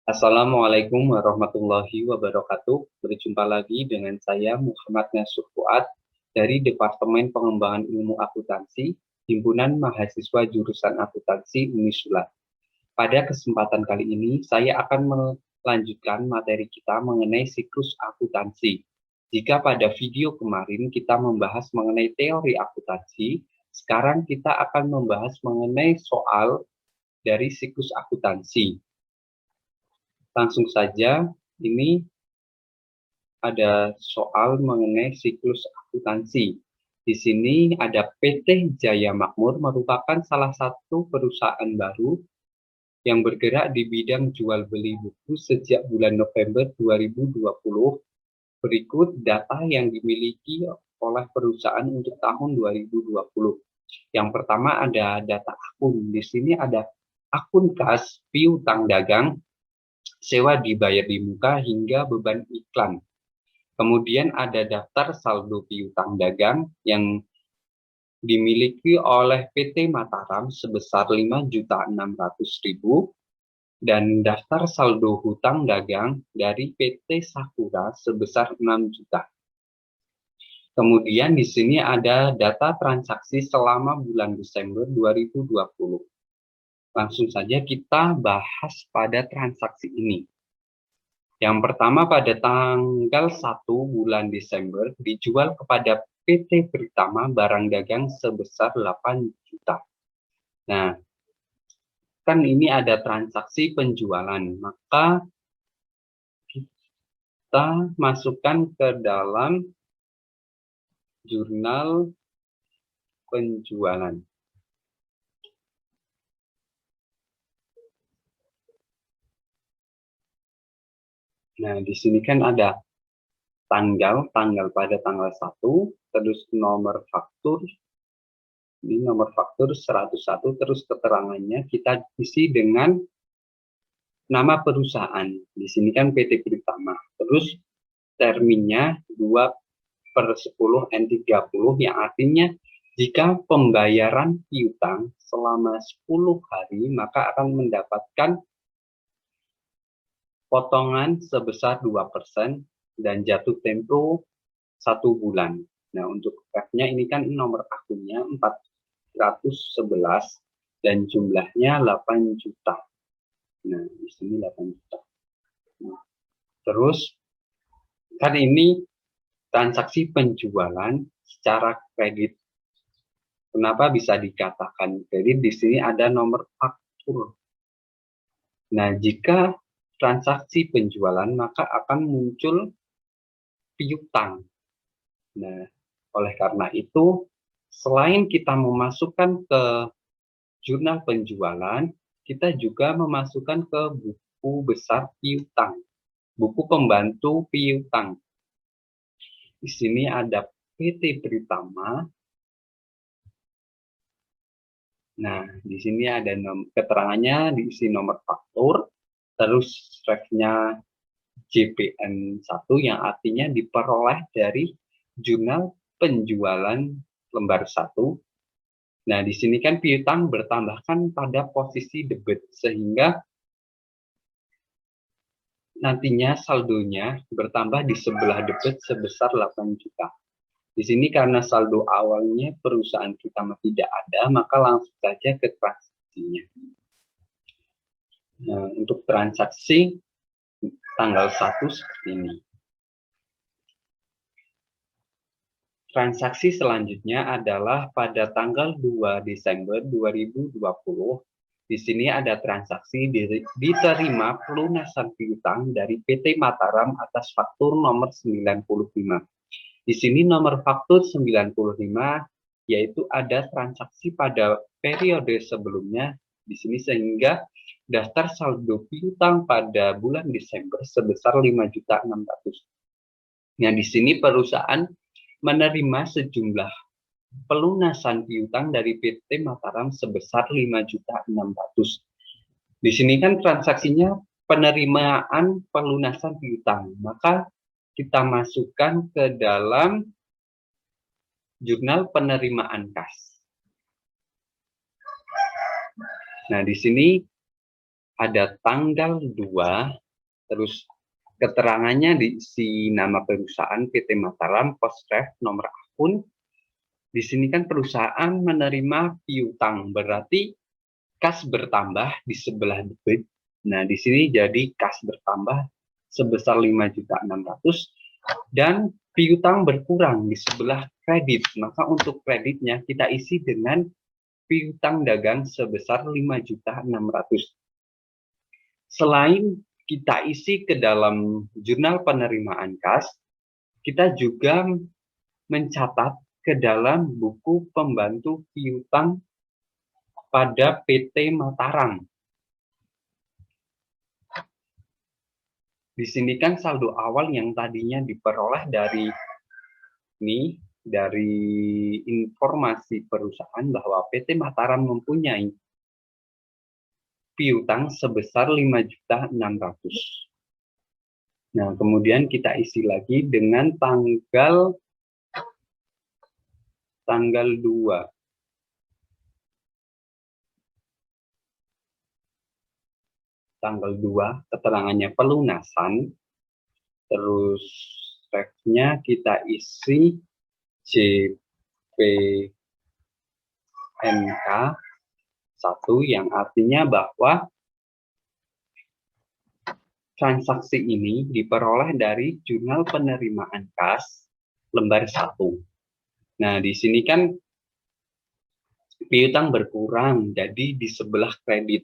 Assalamualaikum warahmatullahi wabarakatuh. Berjumpa lagi dengan saya Muhammad Nasur Fuad dari Departemen Pengembangan Ilmu Akuntansi, Himpunan Mahasiswa Jurusan Akuntansi Unisula. Pada kesempatan kali ini, saya akan melanjutkan materi kita mengenai siklus akuntansi. Jika pada video kemarin kita membahas mengenai teori akuntansi, sekarang kita akan membahas mengenai soal dari siklus akuntansi. Langsung saja, ini ada soal mengenai siklus akuntansi. Di sini ada PT Jaya Makmur merupakan salah satu perusahaan baru yang bergerak di bidang jual beli buku sejak bulan November 2020. Berikut data yang dimiliki oleh perusahaan untuk tahun 2020. Yang pertama ada data akun. Di sini ada akun kas, piutang dagang, sewa dibayar di muka hingga beban iklan. Kemudian ada daftar saldo piutang dagang yang dimiliki oleh PT Mataram sebesar 5.600.000 dan daftar saldo hutang dagang dari PT Sakura sebesar 6 juta. Kemudian di sini ada data transaksi selama bulan Desember 2020. Langsung saja kita bahas pada transaksi ini. Yang pertama pada tanggal 1 bulan Desember dijual kepada PT Pritama barang dagang sebesar 8 juta. Nah, kan ini ada transaksi penjualan, maka kita masukkan ke dalam jurnal penjualan. Nah, di sini kan ada tanggal pada tanggal 1, terus nomor faktur, ini nomor faktur 101, terus keterangannya kita isi dengan nama perusahaan. Di sini kan PT Pritama. Terus terminnya 2/10 N30 yang artinya jika pembayaran piutang selama 10 hari maka akan mendapatkan potongan sebesar 2% dan jatuh tempo 1 bulan. Nah, untuk F-nya ini kan nomor akunnya 411 dan jumlahnya 8 juta. Nah, di sini 8 juta. Nah, terus kan ini transaksi penjualan secara kredit. Kenapa bisa dikatakan kredit? Di sini ada nomor faktur. Nah, jika transaksi penjualan maka akan muncul piutang. Nah, oleh karena itu, selain kita memasukkan ke jurnal penjualan, kita juga memasukkan ke buku besar piutang, buku pembantu piutang. Di sini ada PT Pritama. Nah, di sini ada keterangannya, diisi nomor faktur, terus refnya JPN1 yang artinya diperoleh dari jurnal penjualan lembar 1. Nah, di sini kan piutang bertambahkan pada posisi debit sehingga nantinya saldonya bertambah di sebelah debit sebesar 8 juta. Di sini karena saldo awalnya perusahaan kita tidak ada, maka langsung saja ke transaksinya. Nah, untuk transaksi tanggal 1 seperti ini. Transaksi selanjutnya adalah pada tanggal 2 Desember 2020. Di sini ada transaksi diterima pelunasan piutang dari PT Mataram atas faktur nomor 95. Di sini nomor faktur 95 yaitu ada transaksi pada periode sebelumnya di sini sehingga daftar saldo piutang pada bulan Desember sebesar 5.600.000. Nah, di sini perusahaan menerima sejumlah pelunasan piutang dari PT Mataram sebesar 5.600.000. Di sini kan transaksinya penerimaan pelunasan piutang, maka kita masukkan ke dalam jurnal penerimaan kas. Nah, di sini ada tanggal 2, terus keterangannya diisi nama perusahaan PT Mataram, Postref, nomor akun. Di sini kan perusahaan menerima piutang, berarti kas bertambah di sebelah debit. Nah, di sini jadi kas bertambah sebesar 5.600.000 dan piutang berkurang di sebelah kredit. Maka untuk kreditnya kita isi dengan piutang dagang sebesar 5.600.000. Selain kita isi ke dalam jurnal penerimaan kas, kita juga mencatat ke dalam buku pembantu piutang pada PT Mataram. Di sini kan saldo awal yang tadinya diperoleh dari informasi perusahaan bahwa PT Mataram mempunyai piutang sebesar 5.600.000. Nah, kemudian kita isi lagi dengan tanggal 2. Tanggal 2 keterangannya pelunasan, terus refnya kita isi JPNK 1 yang artinya bahwa transaksi ini diperoleh dari jurnal penerimaan kas lembar 1. Nah, di sini kan piutang berkurang, jadi di sebelah kredit.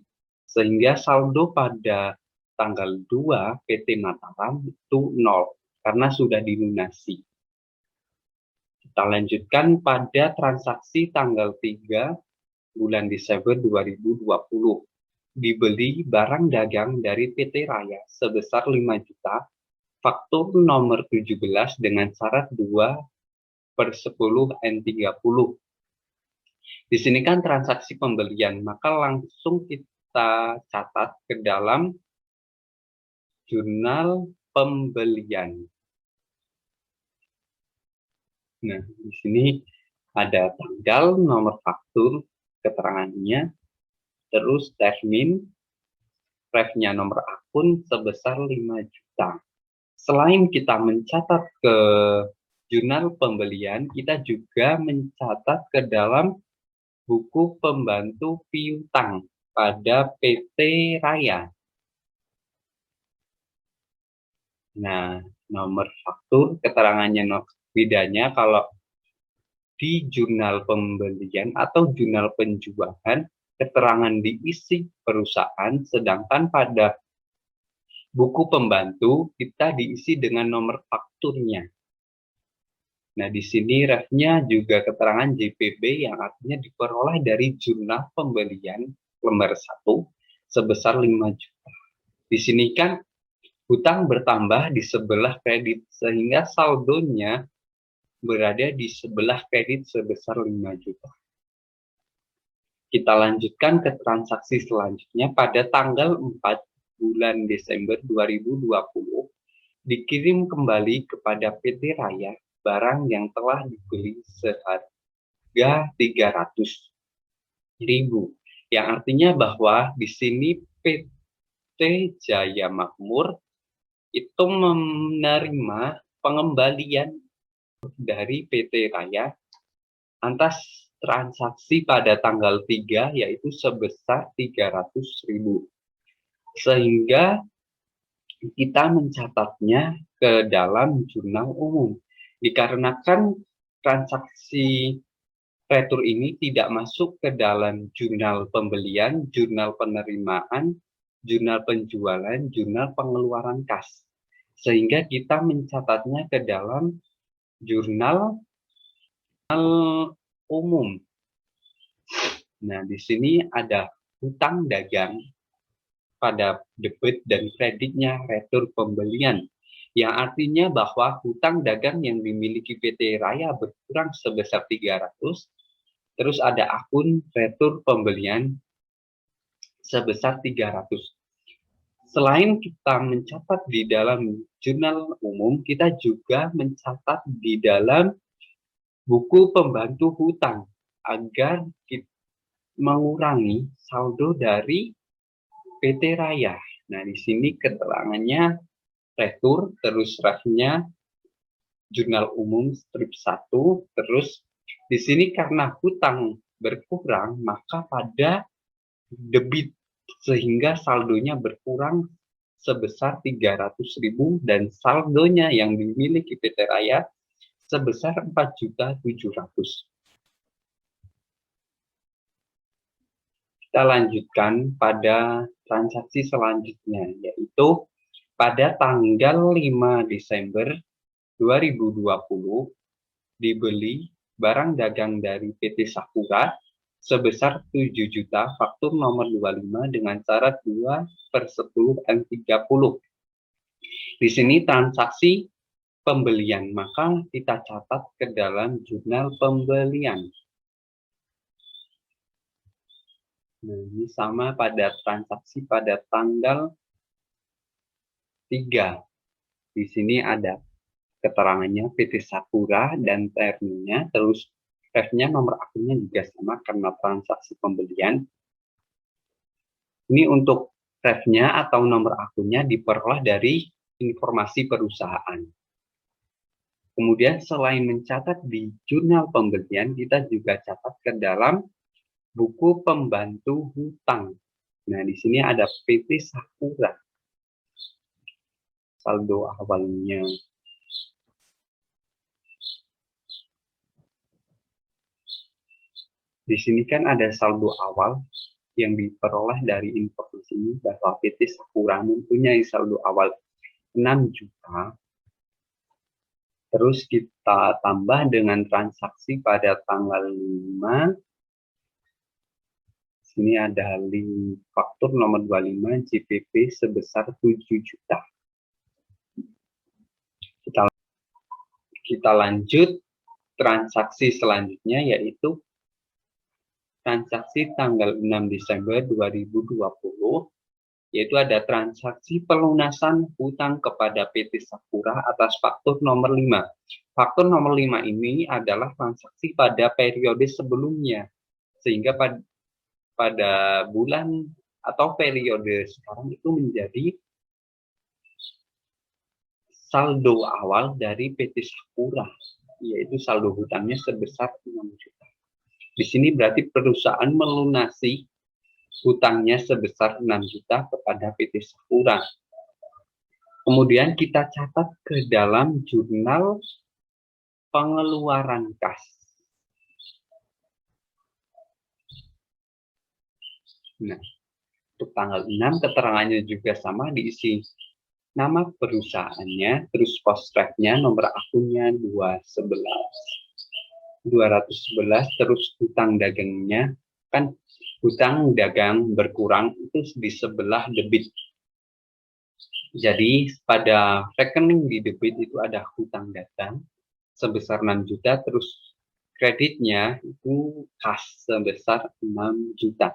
Sehingga saldo pada tanggal 2 PT Mataram itu 0, karena sudah dilunasi. Kita lanjutkan pada transaksi tanggal 3 bulan Desember 2020. Dibeli barang dagang dari PT Raya sebesar 5 juta, faktur nomor 17 dengan syarat 2/10 N30. Di sini kan transaksi pembelian, maka langsung kita catat ke dalam jurnal pembelian. Nah, di sini ada tanggal, nomor faktur, keterangannya, terus termin, refnya nomor akun sebesar 5 juta. Selain kita mencatat ke jurnal pembelian, kita juga mencatat ke dalam buku pembantu piutang pada PT Raya. Nah, nomor faktur, keterangannya bedanya kalau di jurnal pembelian atau jurnal penjualan, keterangan diisi perusahaan, sedangkan pada buku pembantu kita diisi dengan nomor fakturnya. Nah, di sini refnya juga keterangan JPB yang artinya diperoleh dari jurnal pembelian lembar 1 sebesar 5 juta. Di sini kan hutang bertambah di sebelah kredit, sehingga saldonya berada di sebelah kredit sebesar 5 juta. Kita lanjutkan ke transaksi selanjutnya pada tanggal 4 bulan Desember 2020, dikirim kembali kepada PT Raya barang yang telah dibeli seharga 300.000, yang artinya bahwa di sini PT Jaya Makmur itu menerima pengembalian dari PT Raya atas transaksi pada tanggal 3 yaitu sebesar 300.000, sehingga kita mencatatnya ke dalam jurnal umum. Dikarenakan transaksi retur ini tidak masuk ke dalam jurnal pembelian, jurnal penerimaan, jurnal penjualan, jurnal pengeluaran kas, sehingga kita mencatatnya ke dalam jurnal umum. Nah, di sini ada hutang dagang pada debit dan kreditnya retur pembelian, yang artinya bahwa hutang dagang yang dimiliki PT Raya berkurang sebesar 300, terus ada akun retur pembelian sebesar 300. Selain kita mencatat di dalam jurnal umum, kita juga mencatat di dalam buku pembantu hutang agar kita mengurangi saldo dari PT Raya. Nah, di sini keterangannya retur, terus refnya jurnal umum strip 1, terus di sini karena hutang berkurang, maka pada debit sehingga saldonya berkurang sebesar 300.000 dan saldonya yang dimiliki PT Raya sebesar 4.700.000. Kita lanjutkan pada transaksi selanjutnya, yaitu pada tanggal 5 Desember 2020 dibeli barang dagang dari PT Sakura sebesar 7 juta faktur nomor 25 dengan syarat 2/10/30. Di sini transaksi pembelian, maka kita catat ke dalam jurnal pembelian. Nah, ini sama pada transaksi pada tanggal 3. Di sini ada keterangannya PT Sakura dan terminnya, terus refnya nomor akunnya juga sama karena transaksi pembelian. Ini untuk refnya atau nomor akunnya diperoleh dari informasi perusahaan. Kemudian selain mencatat di jurnal pembelian, kita juga catat ke dalam buku pembantu hutang. Nah, di sini ada PT Sakura. Saldo awalnya. Di sini kan ada saldo awal yang diperoleh dari informasi ini bahwa PT Sakura mempunyai saldo awal 6 juta. Terus kita tambah dengan transaksi pada tanggal 5. Sini ada link faktur nomor 25 JPP sebesar 7 juta. Kita lanjut transaksi selanjutnya, yaitu transaksi tanggal 6 Desember 2020, yaitu ada transaksi pelunasan hutang kepada PT Sakura atas faktur nomor 5. Faktur nomor 5 ini adalah transaksi pada periode sebelumnya, sehingga pada bulan atau periode sekarang itu menjadi saldo awal dari PT Sakura, yaitu saldo hutangnya sebesar 6 juta. Di sini berarti perusahaan melunasi hutangnya sebesar 6 juta kepada PT Sakura. Kemudian kita catat ke dalam jurnal pengeluaran kas. Nah, untuk tanggal 6 keterangannya juga sama, diisi nama perusahaannya, terus postrefnya, nomor akunnya 211, terus hutang dagangnya, kan hutang dagang berkurang itu di sebelah debit. Jadi pada rekening di debit itu ada hutang dagang sebesar 6 juta, terus kreditnya itu kas sebesar 6 juta.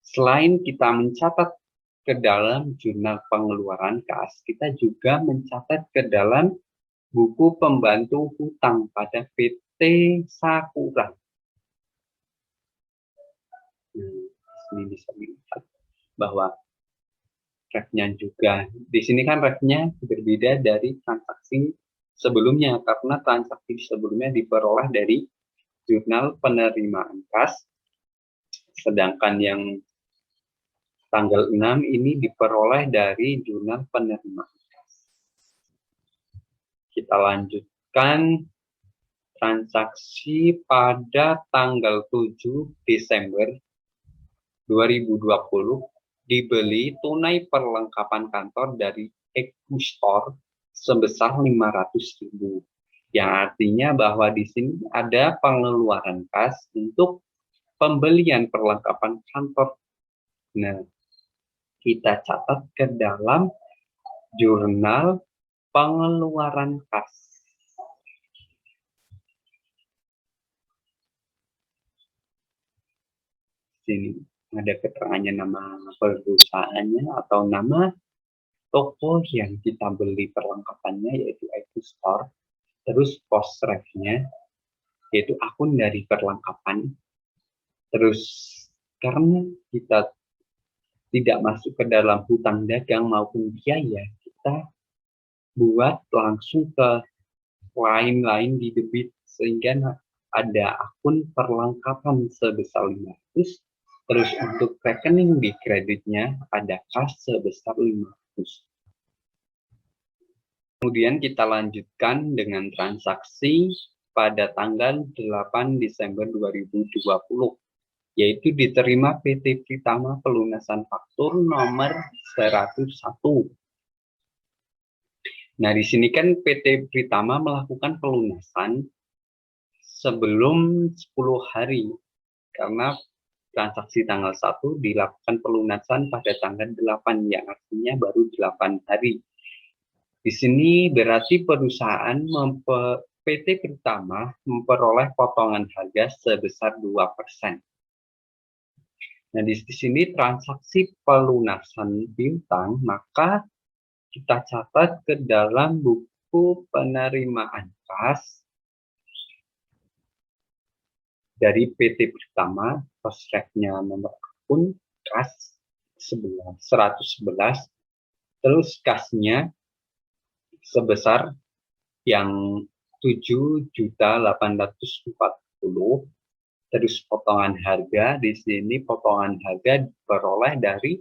Selain kita mencatat ke dalam jurnal pengeluaran kas, kita juga mencatat ke dalam buku pembantu hutang pada PT Sakura. Ini bisa dilihat bahwa refnya juga, di sini kan refnya berbeda dari transaksi sebelumnya, karena transaksi sebelumnya diperoleh dari jurnal penerimaan kas, sedangkan yang tanggal 6 ini diperoleh dari jurnal penerimaan kas. Kita lanjutkan transaksi pada tanggal 7 Desember 2020 dibeli tunai perlengkapan kantor dari Equistore sebesar 500.000. Yang artinya bahwa di sini ada pengeluaran kas untuk pembelian perlengkapan kantor. Nah, kita catat ke dalam jurnal pengeluaran kas. Sini ada keterangannya nama perusahaannya atau nama toko yang kita beli perlengkapannya, yaitu Equistore. Terus postrefnya, yaitu akun dari perlengkapan. Terus karena kita tidak masuk ke dalam hutang dagang maupun biaya, kita buat langsung ke lain-lain di debit, sehingga ada akun perlengkapan sebesar 500, terus untuk rekening di kreditnya ada kas sebesar 500. Kemudian kita lanjutkan dengan transaksi pada tanggal 8 Desember 2020, yaitu diterima PT Pritama pelunasan faktur nomor 101. Nah, di sini kan PT Pritama melakukan pelunasan sebelum 10 hari, karena transaksi tanggal 1 dilakukan pelunasan pada tanggal 8, yang artinya baru 8 hari. Di sini berarti perusahaan PT Pritama memperoleh potongan harga sebesar 2%. Nah, di sini transaksi pelunasan piutang, maka kita catat ke dalam buku penerimaan kas dari PT Pritama, kosreknya nomor akun kas 111, terus kasnya sebesar yang 7.840.000, terus potongan harga di sini potongan harga diperoleh dari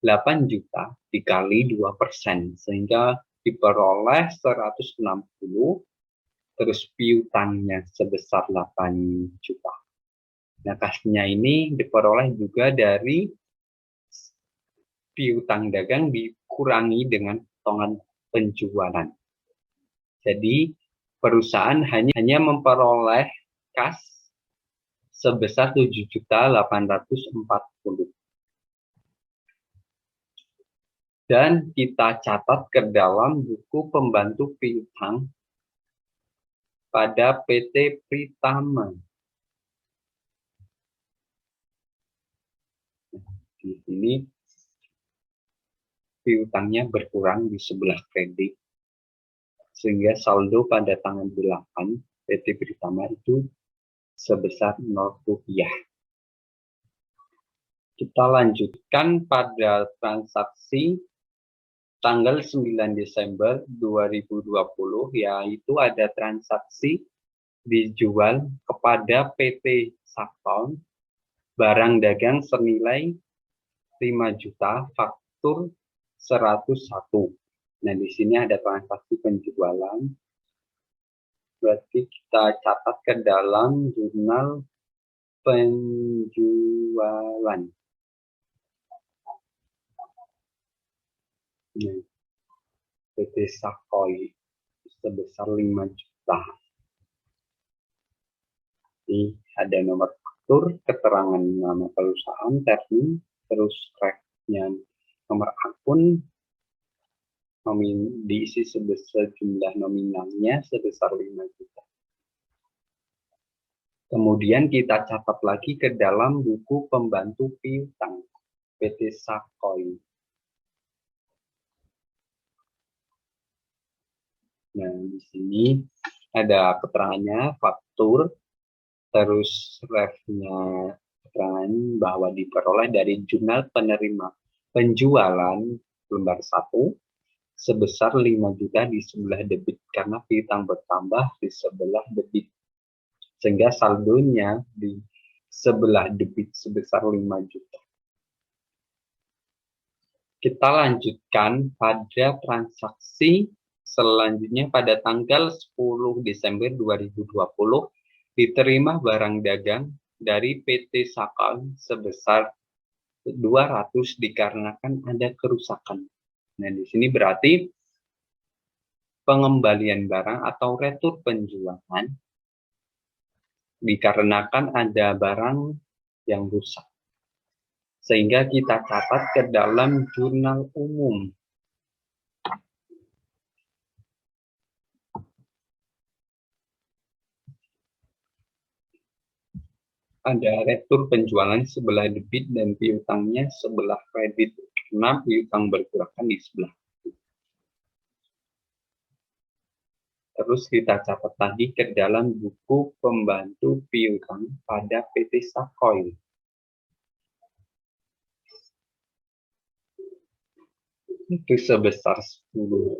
8 juta dikali 2%, sehingga diperoleh 160, terus piutangnya sebesar 8 juta. Nah, kasnya ini diperoleh juga dari piutang dagang dikurangi dengan potongan penjualan. Jadi perusahaan hanya memperoleh kas sebesar 7.840.000. Dan kita catat ke dalam buku pembantu piutang pada PT Pritama. Di sini piutangnya berkurang di sebelah kredit, sehingga saldo pada tanggal 8 PT Pritama itu sebesar 0 rupiah. Kita lanjutkan pada transaksi tanggal 9 Desember 2020, yaitu ada transaksi dijual kepada PT Sakton barang dagang senilai 5 juta, faktur 101. Nah, di sini ada transaksi penjualan. Berarti kita catat ke dalam jurnal penjualan. Nah, PT Sakoi sebesar 5 juta. Ini ada nomor faktur, keterangan nama perusahaan, termin, terus reknya nomor akun, diisi sebesar jumlah nominalnya sebesar 5 juta. Kemudian kita catat lagi ke dalam buku pembantu piutang PT Sakoi. Nah, di sini ada keterangannya, faktur, terus refnya keterangan bahwa diperoleh dari jurnal penerima penjualan lembar 1 sebesar 5 juta di sebelah debit, karena piutang bertambah di sebelah debit, sehingga saldonya di sebelah debit sebesar 5 juta. Kita lanjutkan pada transaksi selanjutnya pada tanggal 10 Desember 2020, diterima barang dagang dari PT Sakal sebesar 200 dikarenakan ada kerusakan. Nah, di sini berarti pengembalian barang atau retur penjualan dikarenakan ada barang yang rusak, sehingga kita catat ke dalam jurnal umum. Ada retur penjualan sebelah debit dan piutangnya sebelah kredit, karena piutang bergerakan di sebelah. Terus kita catat lagi ke dalam buku pembantu piutang pada PT Sakoi. itu sebesar 10.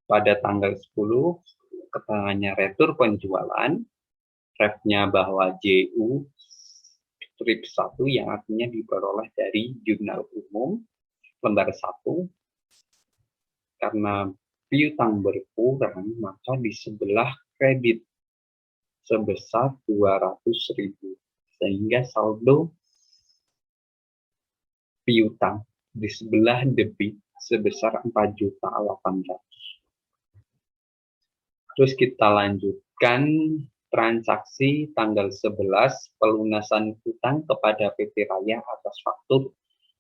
Pada tanggal 10, keterangannya retur penjualan, refnya bahwa JU strip 1 yang artinya diperoleh dari jurnal umum lembar 1. Karena piutang berkurang, maka di sebelah kredit sebesar 200.000. Sehingga saldo piutang di sebelah debit sebesar 4.800.000. Terus kita lanjutkan transaksi tanggal 11 pelunasan utang kepada PT Raya atas faktur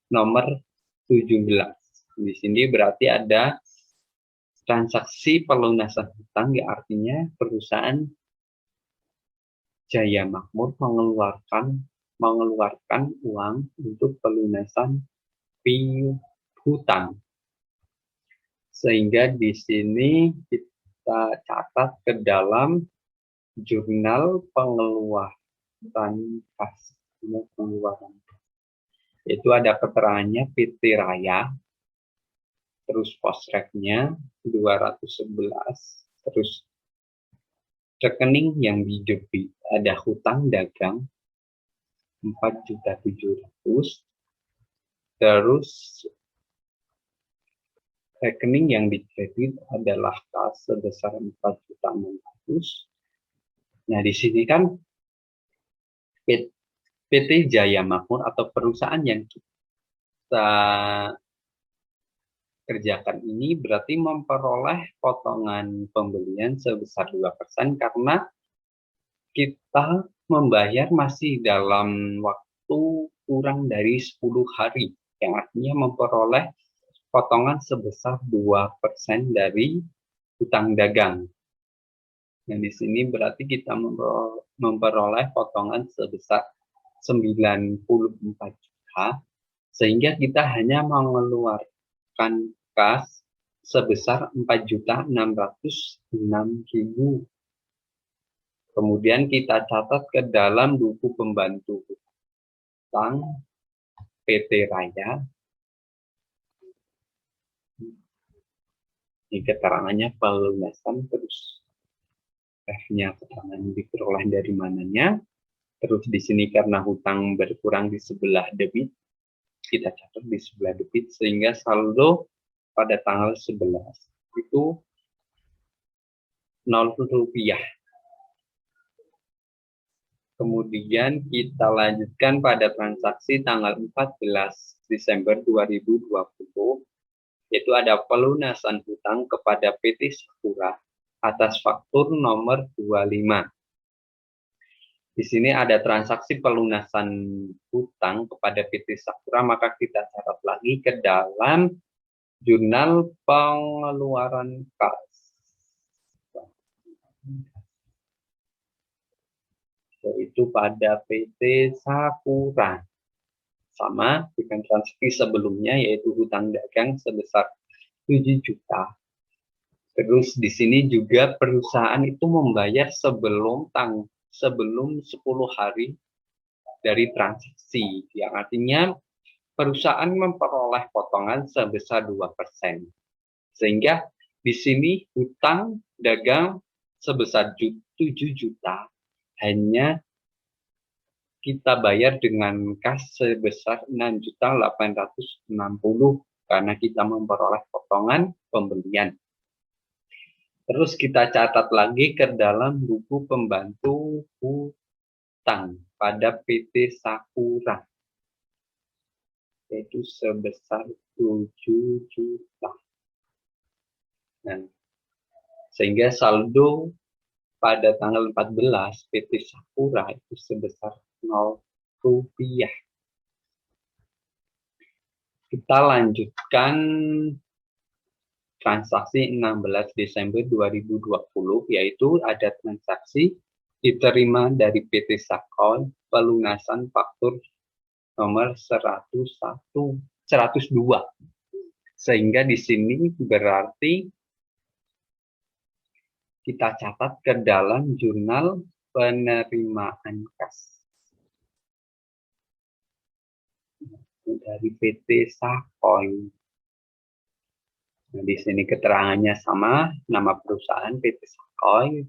nomor 17. Di sini berarti ada transaksi pelunasan utang, ya artinya perusahaan Jaya Makmur mengeluarkan uang untuk pelunasan piutang. Sehingga di sini kita catat ke dalam jurnal pengeluaran kas. Itu ada keterangannya PT Raya, terus posreknya 211, terus rekening yang didebit ada hutang dagang 4.700.000, terus rekening yang dikredit adalah kas sebesar 4.600.000. Nah, di sini kan PT Jaya Makmur atau perusahaan yang kita kerjakan ini berarti memperoleh potongan pembelian sebesar 2% karena kita membayar masih dalam waktu kurang dari 10 hari, yang artinya memperoleh potongan sebesar 2% dari hutang dagang. Yang di sini berarti kita memperoleh potongan sebesar 94 juta, sehingga kita hanya mengeluarkan kas sebesar 4.606.000. Kemudian kita catat ke dalam buku pembantu hutang PT Raya. Ini keterangannya pelunasan, terus refnya keterangan diperoleh dari mananya. Terus di sini karena hutang berkurang di sebelah debit, kita catat di sebelah debit, sehingga saldo pada tanggal 11 itu 0 rupiah. Kemudian kita lanjutkan pada transaksi tanggal 14 Desember 2020, yaitu ada pelunasan hutang kepada PT Sakura atas faktur nomor 25. Di sini ada transaksi pelunasan hutang kepada PT Sakura, maka kita catat lagi ke dalam jurnal pengeluaran kas, yaitu pada PT Sakura. Sama dengan transaksi sebelumnya, yaitu hutang dagang sebesar 7 juta. Terus di sini juga perusahaan itu membayar sebelum 10 hari dari transaksi, yang artinya perusahaan memperoleh potongan sebesar 2%. Sehingga di sini hutang dagang sebesar 7 juta hanya kita bayar dengan kas sebesar 6.860.000 karena kita memperoleh potongan pembelian. Terus kita catat lagi ke dalam buku pembantu hutang pada PT Sakura, yaitu sebesar 7 juta. Nah, sehingga saldo pada tanggal 14 PT Sakura itu sebesar 0 rupiah. Kita lanjutkan transaksi 16 Desember 2020, yaitu ada transaksi diterima dari PT Sakon pelunasan faktur nomor 102. Sehingga di sini berarti kita catat ke dalam jurnal penerimaan kas dari PT Sakon. Nah, di sini keterangannya sama, nama perusahaan PT Sakoy,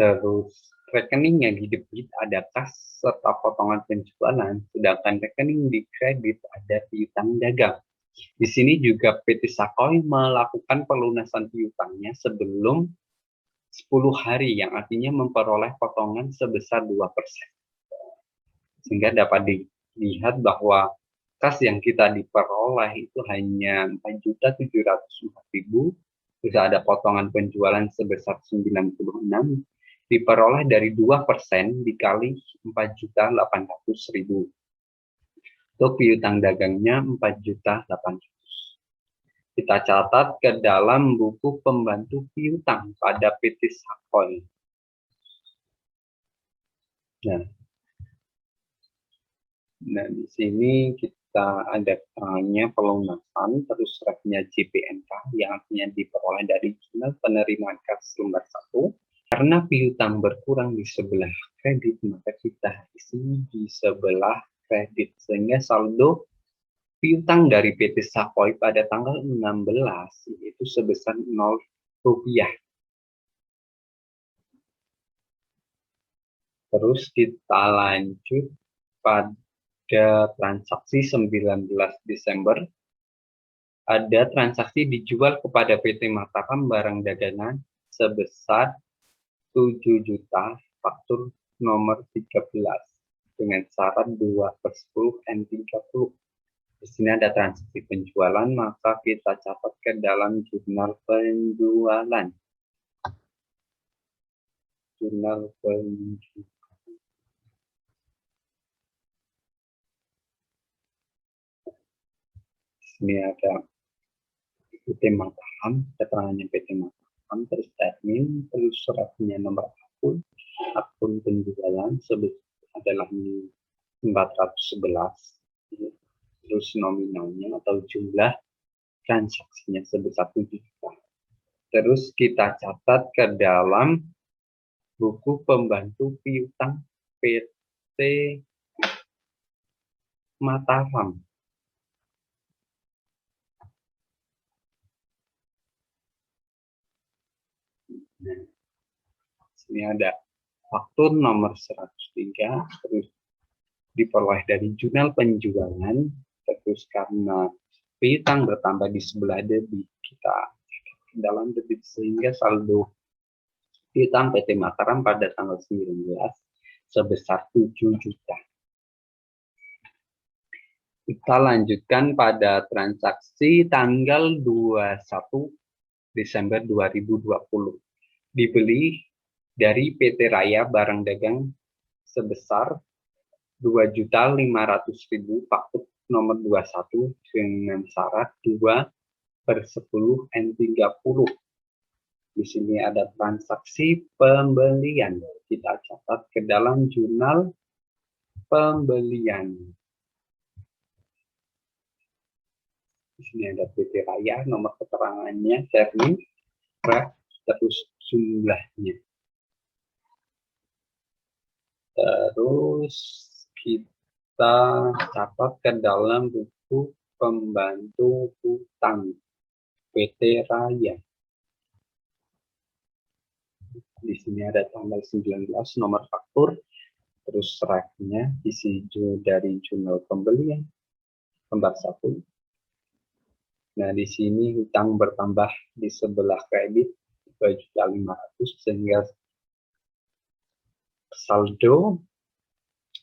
terus rekening yang di debit ada kas serta potongan penjualan, sedangkan rekening di kredit ada piutang dagang. Di sini juga PT Sakoy melakukan pelunasan piutangnya sebelum 10 hari, yang artinya memperoleh potongan sebesar 2%. Sehingga dapat dilihat bahwa kas yang kita diperoleh itu hanya 4.704.000, terus ada potongan penjualan sebesar 96, diperoleh dari 2% dikali 4.800.000. Untuk piutang dagangnya 4.800.000. Kita catat ke dalam buku pembantu piutang pada PT Sakoy. Nah, di sini kita ada keterangannya pelunasan, terus refnya JPNK yang artinya diperoleh dari jurnal penerimaan kas lembar 1. Karena piutang berkurang di sebelah kredit, maka kita isi di sebelah kredit, sehingga saldo piutang dari PT Sakoy pada tanggal 16 yaitu sebesar 0 rupiah. Terus kita lanjut pada transaksi 19 Desember. Ada transaksi dijual kepada PT Mataram barang dagangan sebesar 7 juta faktur nomor 13 dengan syarat 2/10 N30. Di sini ada transaksi penjualan, maka kita catat ke dalam jurnal penjualan. Jurnal penjualan. Di sini ada PT Mataram, keterangannya PT Mataram, terus termin, terus suratnya nomor akun penjualan adalah 411, terus nominalnya atau jumlah transaksinya sebesar 7 juta. Terus kita catat ke dalam buku pembantu piutang PT Mataram. Nah, sini ada faktur nomor 103, terus diperoleh dari jurnal penjualan, terus karena piutang bertambah di sebelah debit, kita dalam debit, sehingga saldo piutang PT Mataram pada tanggal 19 sebesar 7 juta. Kita lanjutkan pada transaksi tanggal 21 Desember 2020. Dibeli dari PT Raya barang dagang sebesar 2.500.000 faktur nomor 21 dengan syarat 2/10 N30. Di sini ada transaksi pembelian. Kita catat ke dalam jurnal pembelian. Di sini ada PT Raya, nomor keterangannya, termin, terus jumlahnya. Terus kita catat ke dalam buku pembantu hutang PT Raya. Di sini ada tanggal 19, nomor faktur, terus refnya isi dari jurnal pembelian lembar 1. Nah, di sini hutang bertambah di sebelah kredit 2.500.000, sehingga saldo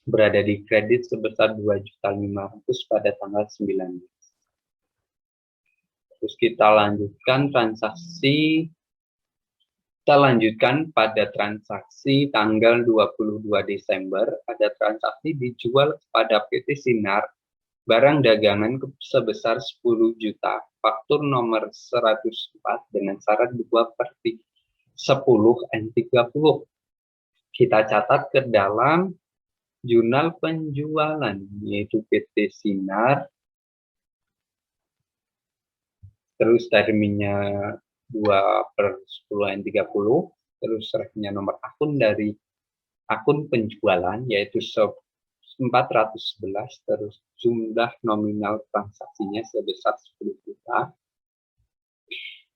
berada di kredit sebesar 2.500.000 pada tanggal 19. Terus kita lanjutkan pada transaksi tanggal 22 Desember. Ada transaksi dijual pada PT Sinar barang dagangan sebesar 10 juta, faktur nomor 104 dengan syarat 2/10 N30. Kita catat ke dalam jurnal penjualan, yaitu PT Sinar, terus terminnya 2/10 N30, terus refnya nomor akun dari akun penjualan, yaitu 411, terus jumlah nominal transaksinya sebesar 10 juta.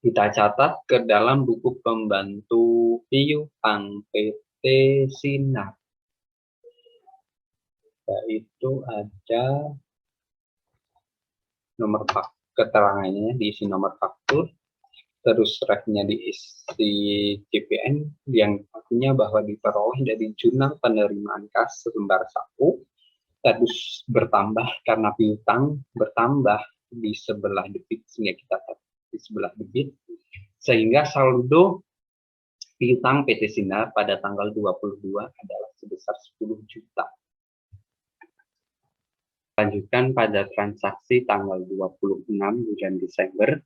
Kita catat ke dalam buku pembantu piutang PT Sinar, yaitu ada nomor keterangannya, diisi nomor faktur, terus refnya diisi CPN yang artinya bahwa diperoleh dari jurnal penerimaan kas selembar 1, terus bertambah karena piutang bertambah di sebelah debit, sehingga kita di sebelah debit, sehingga saldo piutang PT Sinar pada tanggal 22 adalah sebesar 10 juta. Lanjutkan pada transaksi tanggal 26 bulan Desember,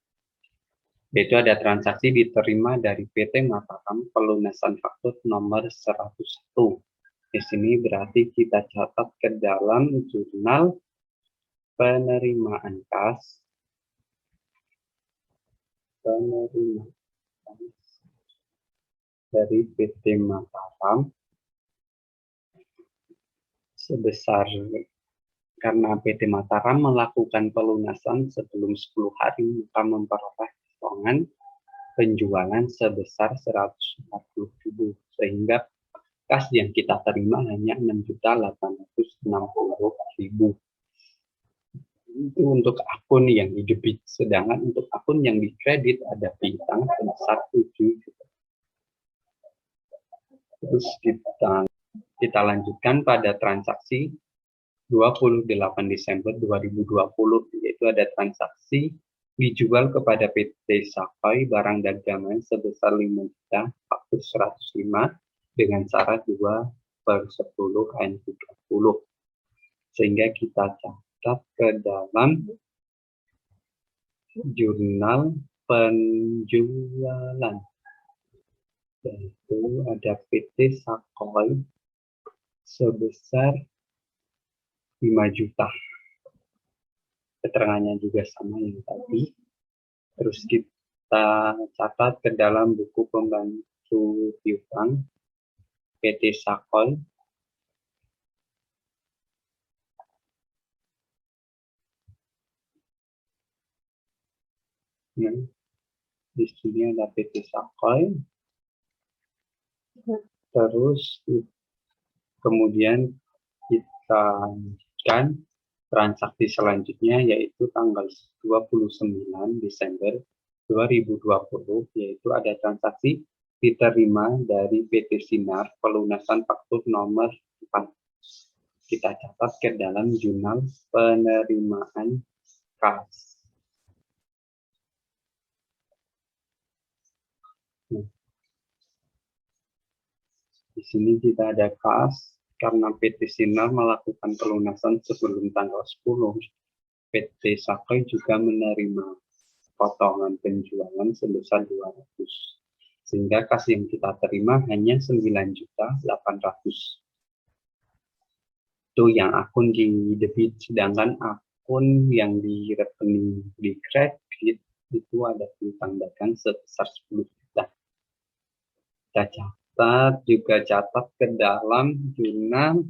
yaitu ada transaksi diterima dari PT Mataram pelunasan faktur nomor 101. Di sini berarti kita catat ke dalam jurnal penerimaan kas dari PT Mataram sebesar, karena PT Mataram melakukan pelunasan sebelum 10 hari, maka memperoleh potongan penjualan sebesar 140.000, sehingga kas yang kita terima hanya 6.860.000. Itu untuk akun yang di debit, sedangkan untuk akun yang di kredit ada piutang sebesar 7 juta. Terus kita lanjutkan pada transaksi 28 Desember 2020, yaitu ada transaksi dijual kepada PT Sakai barang dagangan sebesar 5 juta faktur 105 dengan syarat 2/10/30, sehingga kita catat ke dalam jurnal penjualan, yaitu ada PT Sakai sebesar 5 juta. Keterangannya juga sama yang tadi. Terus kita catat ke dalam buku pembantu piutang PT Sakai di sini ada PT Sakai. Terus kemudian kita lanjutkan transaksi selanjutnya, yaitu tanggal 29 Desember 2020, yaitu ada transaksi diterima dari PT Sinar pelunasan faktur nomor 4. Kita catat ke dalam jurnal penerimaan kas. Di sini kita ada kas, karena PT Sinar melakukan pelunasan sebelum tanggal 10, PT Sakai juga menerima potongan penjualan sebesar 200, sehingga kas yang kita terima hanya 9.800.000. Itu yang akun di debit, sedangkan akun yang di rekening di kredit itu ada piutang dagang sebesar 10 juta. Kita catat ke dalam jurnal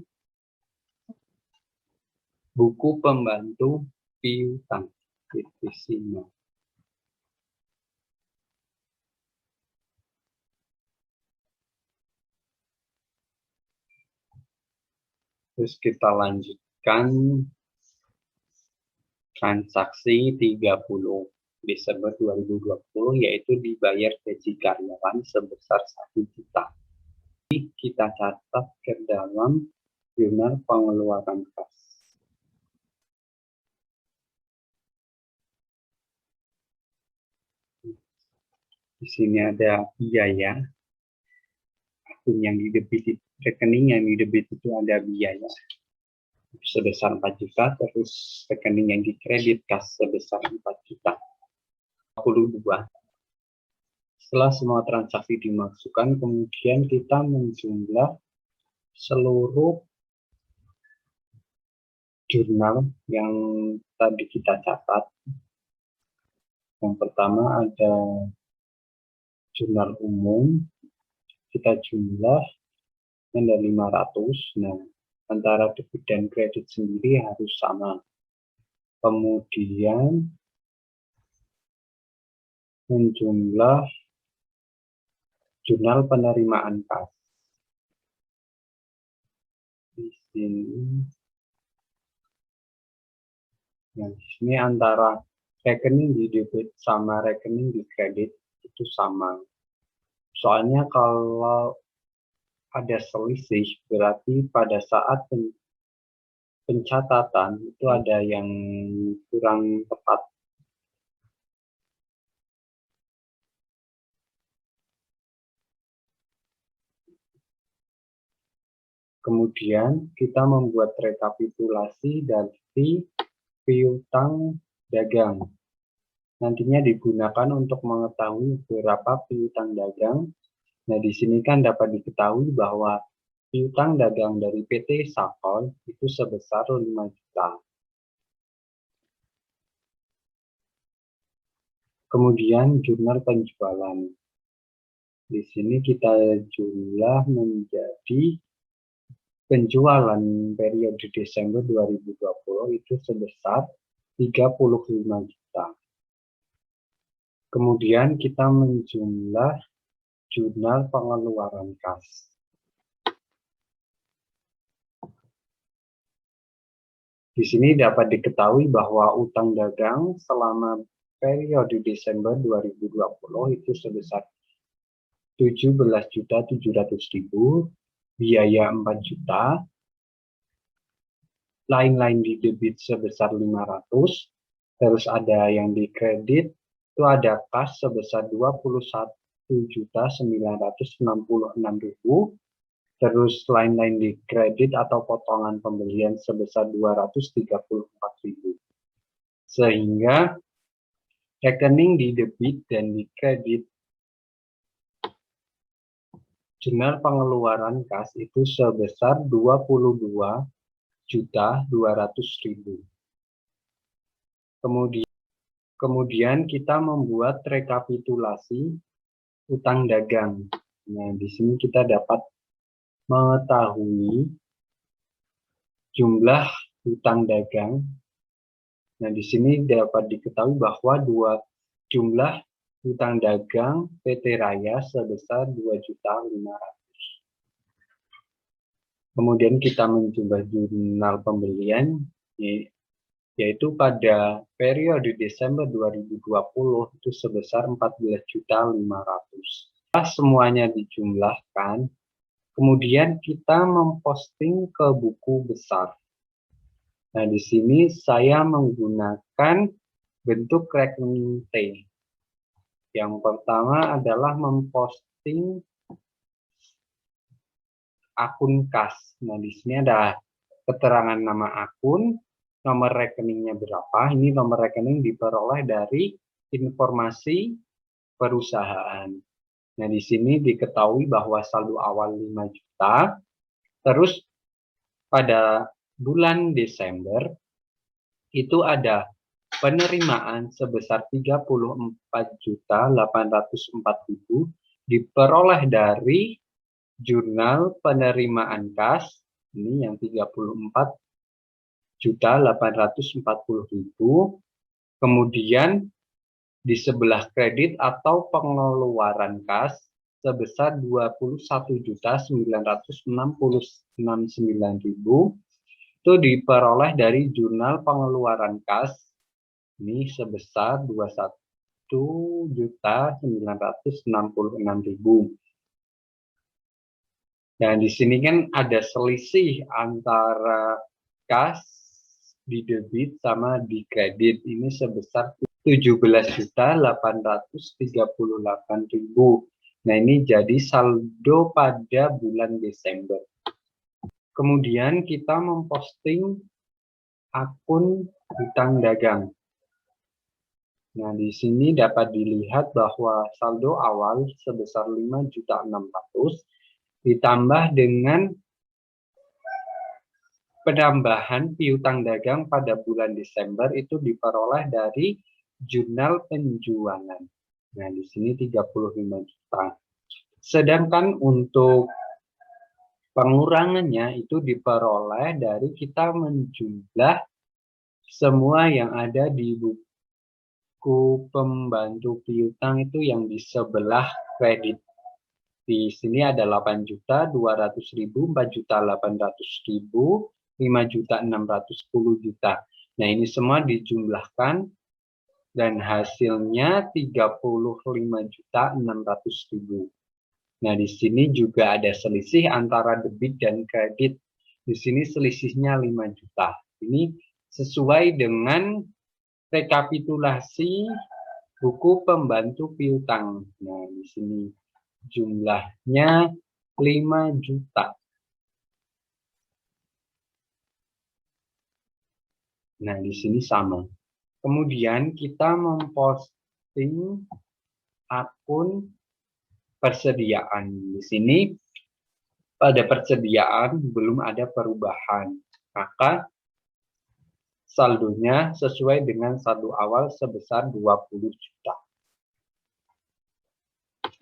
buku pembantu piutang PT Sinar. Terus kita lanjutkan transaksi 30 Desember 2020, yaitu dibayar gaji karyawan sebesar 1 juta. Kita catat ke dalam jurnal pengeluaran kas. Di sini ada biaya, akun yang didebit, rekening yang didebit itu ada biaya sebesar 4 juta, terus rekening yang dikredit kas sebesar 4 juta. 22. Setelah semua transaksi dimasukkan, kemudian kita menjumlah seluruh jurnal yang tadi kita catat. Yang pertama ada jurnal umum, kita jumlah ada 500. Nah, antara debit dan kredit sendiri harus sama. Kemudian menjumlah jurnal penerimaan kas. Di sini, nah, di sini antara rekening di debit sama rekening di kredit itu sama. Soalnya kalau ada selisih, berarti pada saat pencatatan itu ada yang kurang tepat. Kemudian kita membuat rekapitulasi dari piutang dagang. Nantinya digunakan untuk mengetahui berapa piutang dagang. Nah, di sini kan dapat diketahui bahwa piutang dagang dari PT Sakol itu sebesar 5 juta. Kemudian jurnal penjualan. Di sini kita jumlah menjadi penjualan periode Desember 2020 itu sebesar 35 juta. Kemudian kita menjumlah jurnal pengeluaran kas. Di sini dapat diketahui bahwa utang dagang selama periode Desember 2020 itu sebesar 17.700.000, biaya 4 juta, lain-lain di debit sebesar 500, terus ada yang di kredit itu ada kas sebesar 21.966.000, terus lain-lain di kredit atau potongan pembelian sebesar 234.000. Sehingga rekening di debit dan di kredit jurnal pengeluaran kas itu sebesar 22.200.000. Kemudian kita membuat rekapitulasi utang dagang. Nah, di sini kita dapat mengetahui jumlah utang dagang. Nah, di sini dapat diketahui bahwa jumlah utang dagang PT Raya sebesar 2.500.000. Kemudian kita menjumlah jurnal pembelian, yaitu pada periode Desember 2020 itu sebesar 14.500.000. Setelah semuanya dijumlahkan, kemudian kita memposting ke buku besar. Nah, di sini saya menggunakan bentuk rekening T. Yang pertama adalah memposting akun kas. Nah, di sini ada keterangan nama akun, nomor rekeningnya berapa. Ini nomor rekening diperoleh dari informasi perusahaan. Nah, di sini diketahui bahwa saldo awal 5 juta. Terus pada bulan Desember itu ada penerimaan sebesar 34.804.000 diperoleh dari jurnal penerimaan kas, ini yang 34.840.000. Kemudian di sebelah kredit atau pengeluaran kas sebesar 21.969.000 itu diperoleh dari jurnal pengeluaran kas, ini sebesar 21.966.000. Nah, di sini kan ada selisih antara kas di debit sama di kredit, ini sebesar 17.838.000. Nah, ini jadi saldo pada bulan Desember. Kemudian kita memposting akun hutang dagang. Nah, di sini dapat dilihat bahwa saldo awal sebesar 5.600.000 ditambah dengan penambahan piutang dagang pada bulan Desember itu diperoleh dari jurnal penjualan. Nah, di sini 35 juta. Sedangkan untuk pengurangannya itu diperoleh dari kita menjumlah semua yang ada di buku buku pembantu piutang itu yang di sebelah kredit. Di sini ada 8.200.000, 4.800.000, 5.610.000. Nah, ini semua dijumlahkan dan hasilnya 35.600.000. Nah, di sini juga ada selisih antara debit dan kredit. Di sini selisihnya 5 juta. Ini sesuai dengan rekapitulasi buku pembantu piutang. Nah, di sini jumlahnya 5 juta. Nah, di sini sama. Kemudian kita memposting akun persediaan. Di sini pada persediaan belum ada perubahan, maka saldonya sesuai dengan saldo awal sebesar 20 juta.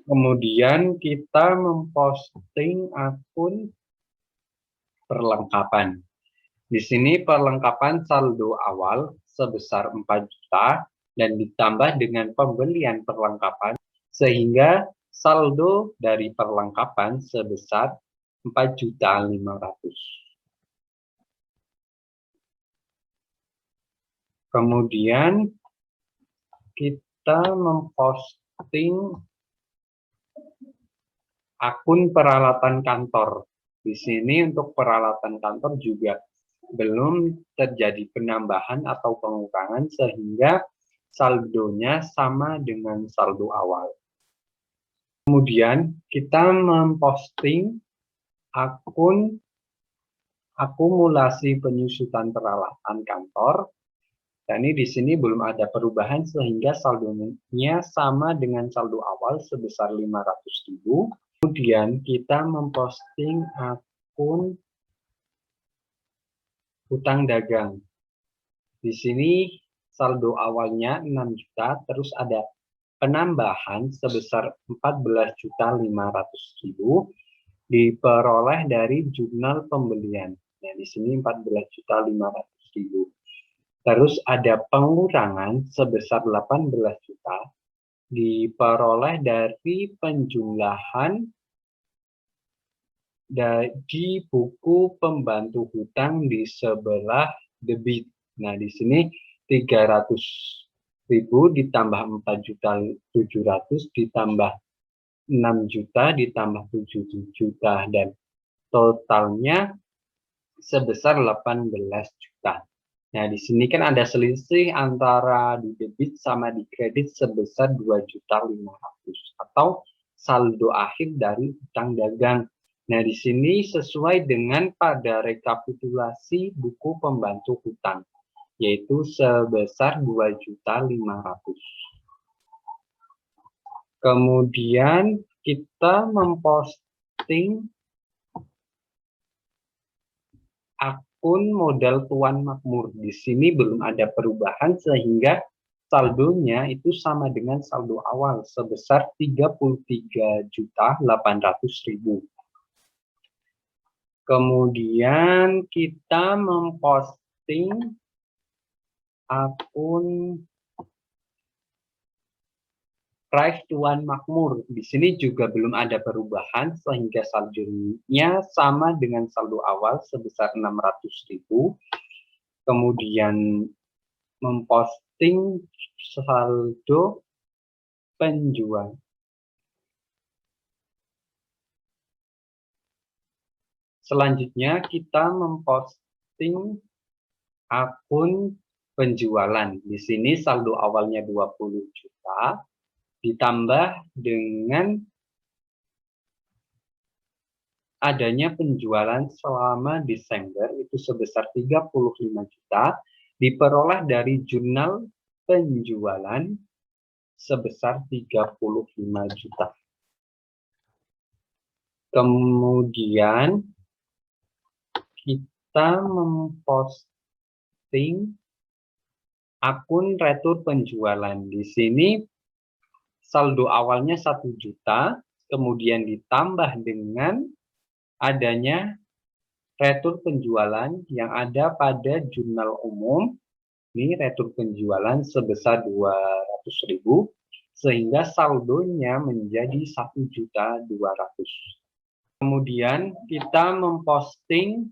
Kemudian kita memposting akun perlengkapan. Di sini perlengkapan saldo awal sebesar 4 juta dan ditambah dengan pembelian perlengkapan sehingga saldo dari perlengkapan sebesar 4.500.000. Kemudian kita memposting akun peralatan kantor. Di sini untuk peralatan kantor juga belum terjadi penambahan atau pengurangan sehingga saldonya sama dengan saldo awal. Kemudian kita memposting akun akumulasi penyusutan peralatan kantor. Dan ini di sini belum ada perubahan sehingga saldonya sama dengan saldo awal sebesar 500.000. Kemudian kita memposting akun hutang dagang. Di sini saldo awalnya 6 juta, terus ada penambahan sebesar 14.500.000 diperoleh dari jurnal pembelian. Nah, di sini 14.500.000. Terus ada pengurangan sebesar 18 juta diperoleh dari penjumlahan di buku pembantu hutang di sebelah debit. Nah, di sini 300.000 ditambah 4.700.000 ditambah 6 juta ditambah 7 juta dan totalnya sebesar 18 juta. Nah, di sini kan ada selisih antara di debit sama di kredit sebesar 2.500.000 atau saldo akhir dari hutang dagang. Nah, di sini sesuai dengan pada rekapitulasi buku pembantu hutang, yaitu sebesar 2.500.000. Kemudian kita memposting akun modal tuan makmur. Di sini belum ada perubahan sehingga saldonya itu sama dengan saldo awal sebesar 33.800.000. Kemudian kita memposting akun Price Tuan Makmur. Di sini juga belum ada perubahan sehingga saldonya sama dengan saldo awal sebesar 600.000. Kemudian memposting saldo penjual. Selanjutnya kita memposting akun penjualan. Di sini saldo awalnya 20 juta ditambah dengan adanya penjualan selama Desember itu sebesar 35 juta diperoleh dari jurnal penjualan sebesar 35 juta. Kemudian kita memposting akun retur penjualan. Di sini saldo awalnya 1 juta, kemudian ditambah dengan adanya retur penjualan yang ada pada jurnal umum Ini retur penjualan sebesar 200.000 sehingga saldonya menjadi 1.200.000. Kemudian kita memposting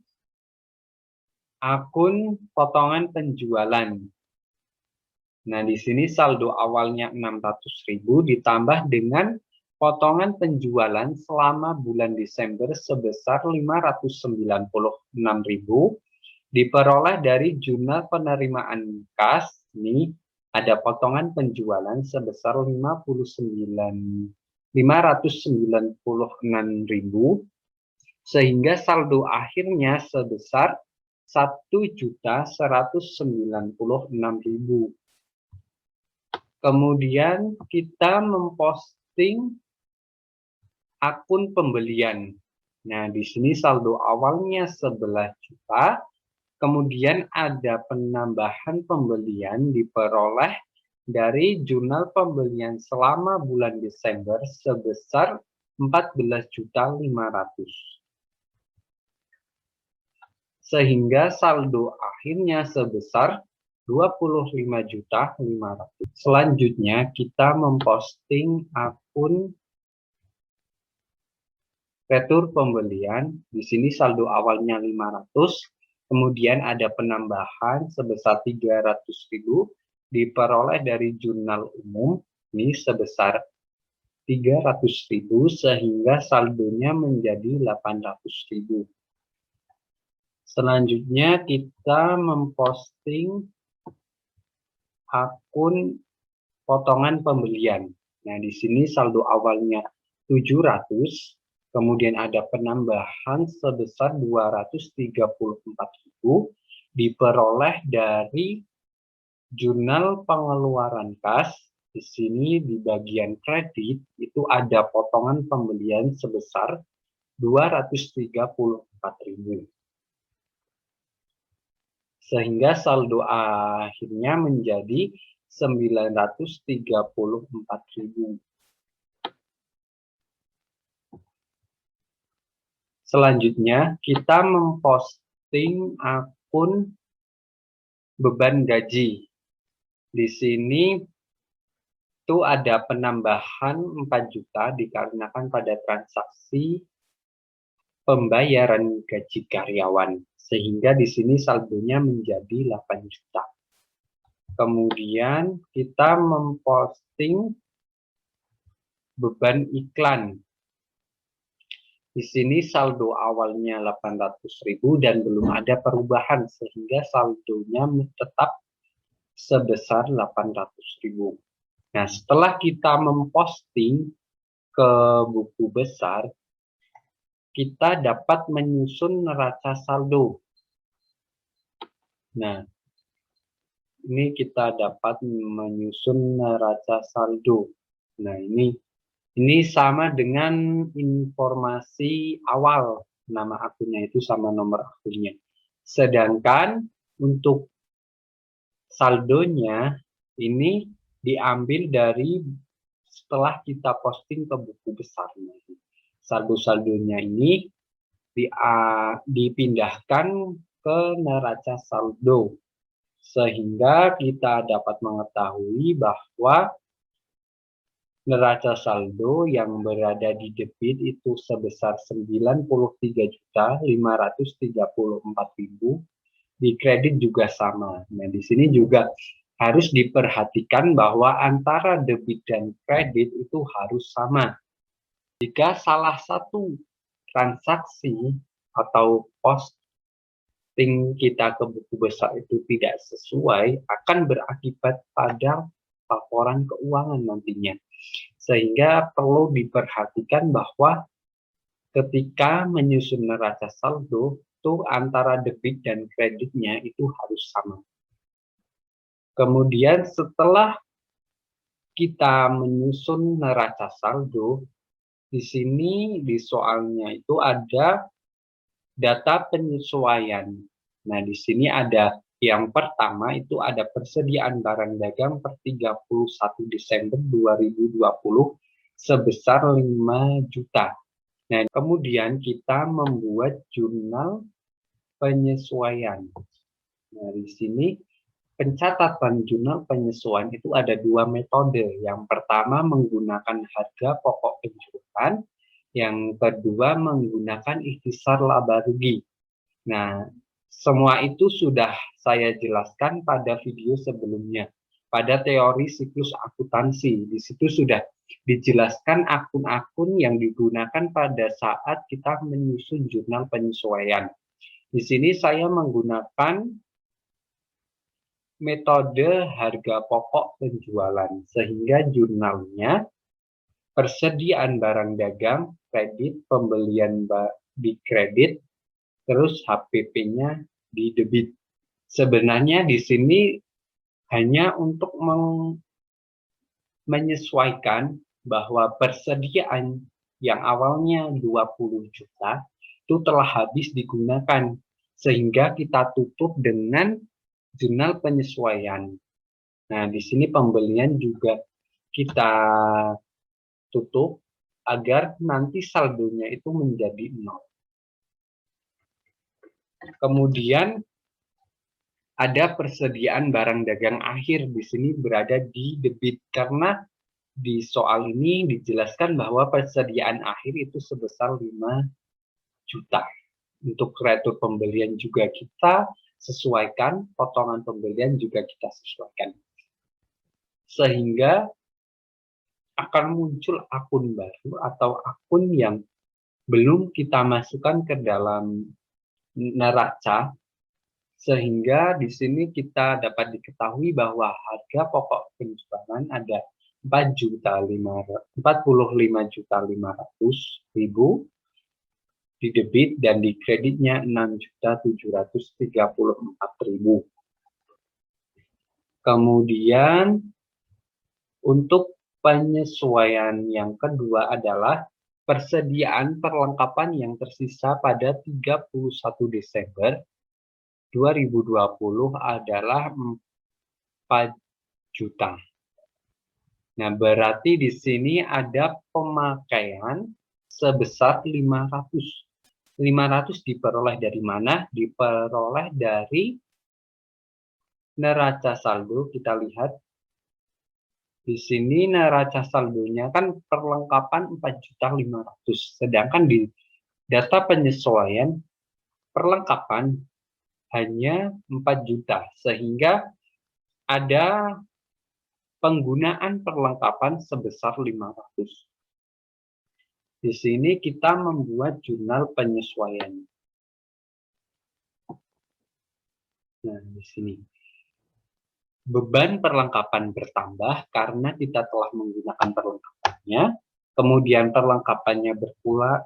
akun potongan penjualan. Nah, di sini saldo awalnya 600.000 ditambah dengan potongan penjualan selama bulan Desember sebesar 596.000 diperoleh dari jurnal penerimaan kas. Ini ada potongan penjualan sebesar 596.000 sehingga saldo akhirnya sebesar 1.196.000. Kemudian kita memposting akun pembelian. Nah, di sini saldo awalnya 11 juta. Kemudian ada penambahan pembelian diperoleh dari jurnal pembelian selama bulan Desember sebesar 14.500.000. Sehingga saldo akhirnya sebesar 25.500.000. Selanjutnya kita memposting akun retur pembelian. Di sini saldo awalnya 500. Kemudian ada penambahan sebesar 300.000 diperoleh dari jurnal umum ini sebesar 300.000 sehingga saldonya menjadi 800.000. Selanjutnya kita memposting akun potongan pembelian. Nah, di sini saldo awalnya 700. Kemudian ada penambahan sebesar 234.000 diperoleh dari jurnal pengeluaran kas. Di sini di bagian kredit itu ada potongan pembelian sebesar 234.000. Sehingga saldo akhirnya menjadi 934.000. Selanjutnya, kita memposting akun beban gaji. Di sini itu ada penambahan 4 juta dikarenakan pada transaksi pembayaran gaji karyawan. Sehingga di sini saldonya menjadi 8 juta. Kemudian kita memposting beban iklan. Di sini saldo awalnya 800.000 dan belum ada perubahan sehingga saldonya tetap sebesar 800.000. Nah, setelah kita memposting ke buku besar, kita dapat menyusun neraca saldo. Nah, ini kita dapat menyusun neraca saldo. Nah, ini sama dengan informasi awal, nama akunnya itu sama nomor akunnya. Sedangkan untuk saldonya ini diambil dari setelah kita posting ke buku besarnya. Saldo-saldonya ini dipindahkan ke neraca saldo. Sehingga kita dapat mengetahui bahwa neraca saldo yang berada di debit itu sebesar 93.534.000, di kredit juga sama. Nah, di sini juga harus diperhatikan bahwa antara debit dan kredit itu harus sama. Jika salah satu transaksi atau posting kita ke buku besar itu tidak sesuai, akan berakibat pada laporan keuangan nantinya. Sehingga perlu diperhatikan bahwa ketika menyusun neraca saldo itu antara debit dan kreditnya itu harus sama. Kemudian setelah kita menyusun neraca saldo, di sini di soalnya itu ada data penyesuaian. Nah, di sini ada yang pertama itu ada persediaan barang dagang per 31 Desember 2020 sebesar 5 juta. Nah, kemudian kita membuat jurnal penyesuaian. Nah, di sini pencatatan jurnal penyesuaian itu ada dua metode. Yang pertama menggunakan harga pokok penjualan, yang kedua menggunakan ikhtisar laba rugi. Nah, semua itu sudah saya jelaskan pada video sebelumnya, pada teori siklus akuntansi. Di situ sudah dijelaskan akun-akun yang digunakan pada saat kita menyusun jurnal penyesuaian. Di sini saya menggunakan metode harga pokok penjualan, sehingga jurnalnya persediaan barang dagang, kredit, pembelian di kredit, terus HPP-nya di debit. Sebenarnya di sini hanya untuk menyesuaikan bahwa persediaan yang awalnya 20 juta itu telah habis digunakan, sehingga kita tutup dengan jurnal penyesuaian. Nah, di sini pembelian juga kita tutup agar nanti saldonya itu menjadi 0. Kemudian ada persediaan barang dagang akhir, di sini berada di debit, karena di soal ini dijelaskan bahwa persediaan akhir itu sebesar 5 juta. Untuk retur pembelian juga kita sesuaikan, potongan pembelian juga kita sesuaikan. Sehingga akan muncul akun baru atau akun yang belum kita masukkan ke dalam neraca, sehingga di sini kita dapat diketahui bahwa harga pokok penjualan ada 45.500.000 di debit, dan di kreditnya 6.734.000. Kemudian untuk penyesuaian yang kedua adalah persediaan perlengkapan yang tersisa pada 31 Desember 2020 adalah 4 juta. Nah, berarti di sini ada pemakaian sebesar 500. 500 diperoleh dari mana? Diperoleh dari neraca saldo. Kita lihat di sini neraca saldonya kan perlengkapan 4.500.000, sedangkan di data penyesuaian perlengkapan hanya 4 juta, sehingga ada penggunaan perlengkapan sebesar 500. Di sini kita membuat jurnal penyesuaian. Nah, di sini beban perlengkapan bertambah karena kita telah menggunakan perlengkapannya. Kemudian perlengkapannya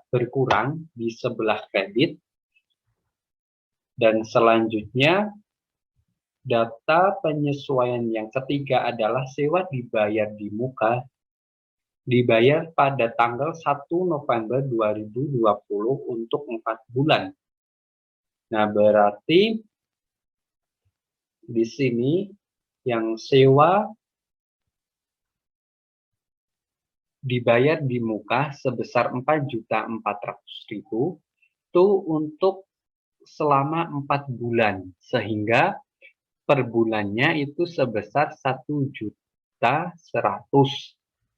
berkurang di sebelah kredit. Dan selanjutnya data penyesuaian yang ketiga adalah sewa dibayar di muka, dibayar pada tanggal 1 November 2020 untuk 4 bulan. Nah, berarti di sini yang sewa dibayar di muka sebesar 4.400.000 itu untuk selama 4 bulan, sehingga per bulannya itu sebesar 1.100.000.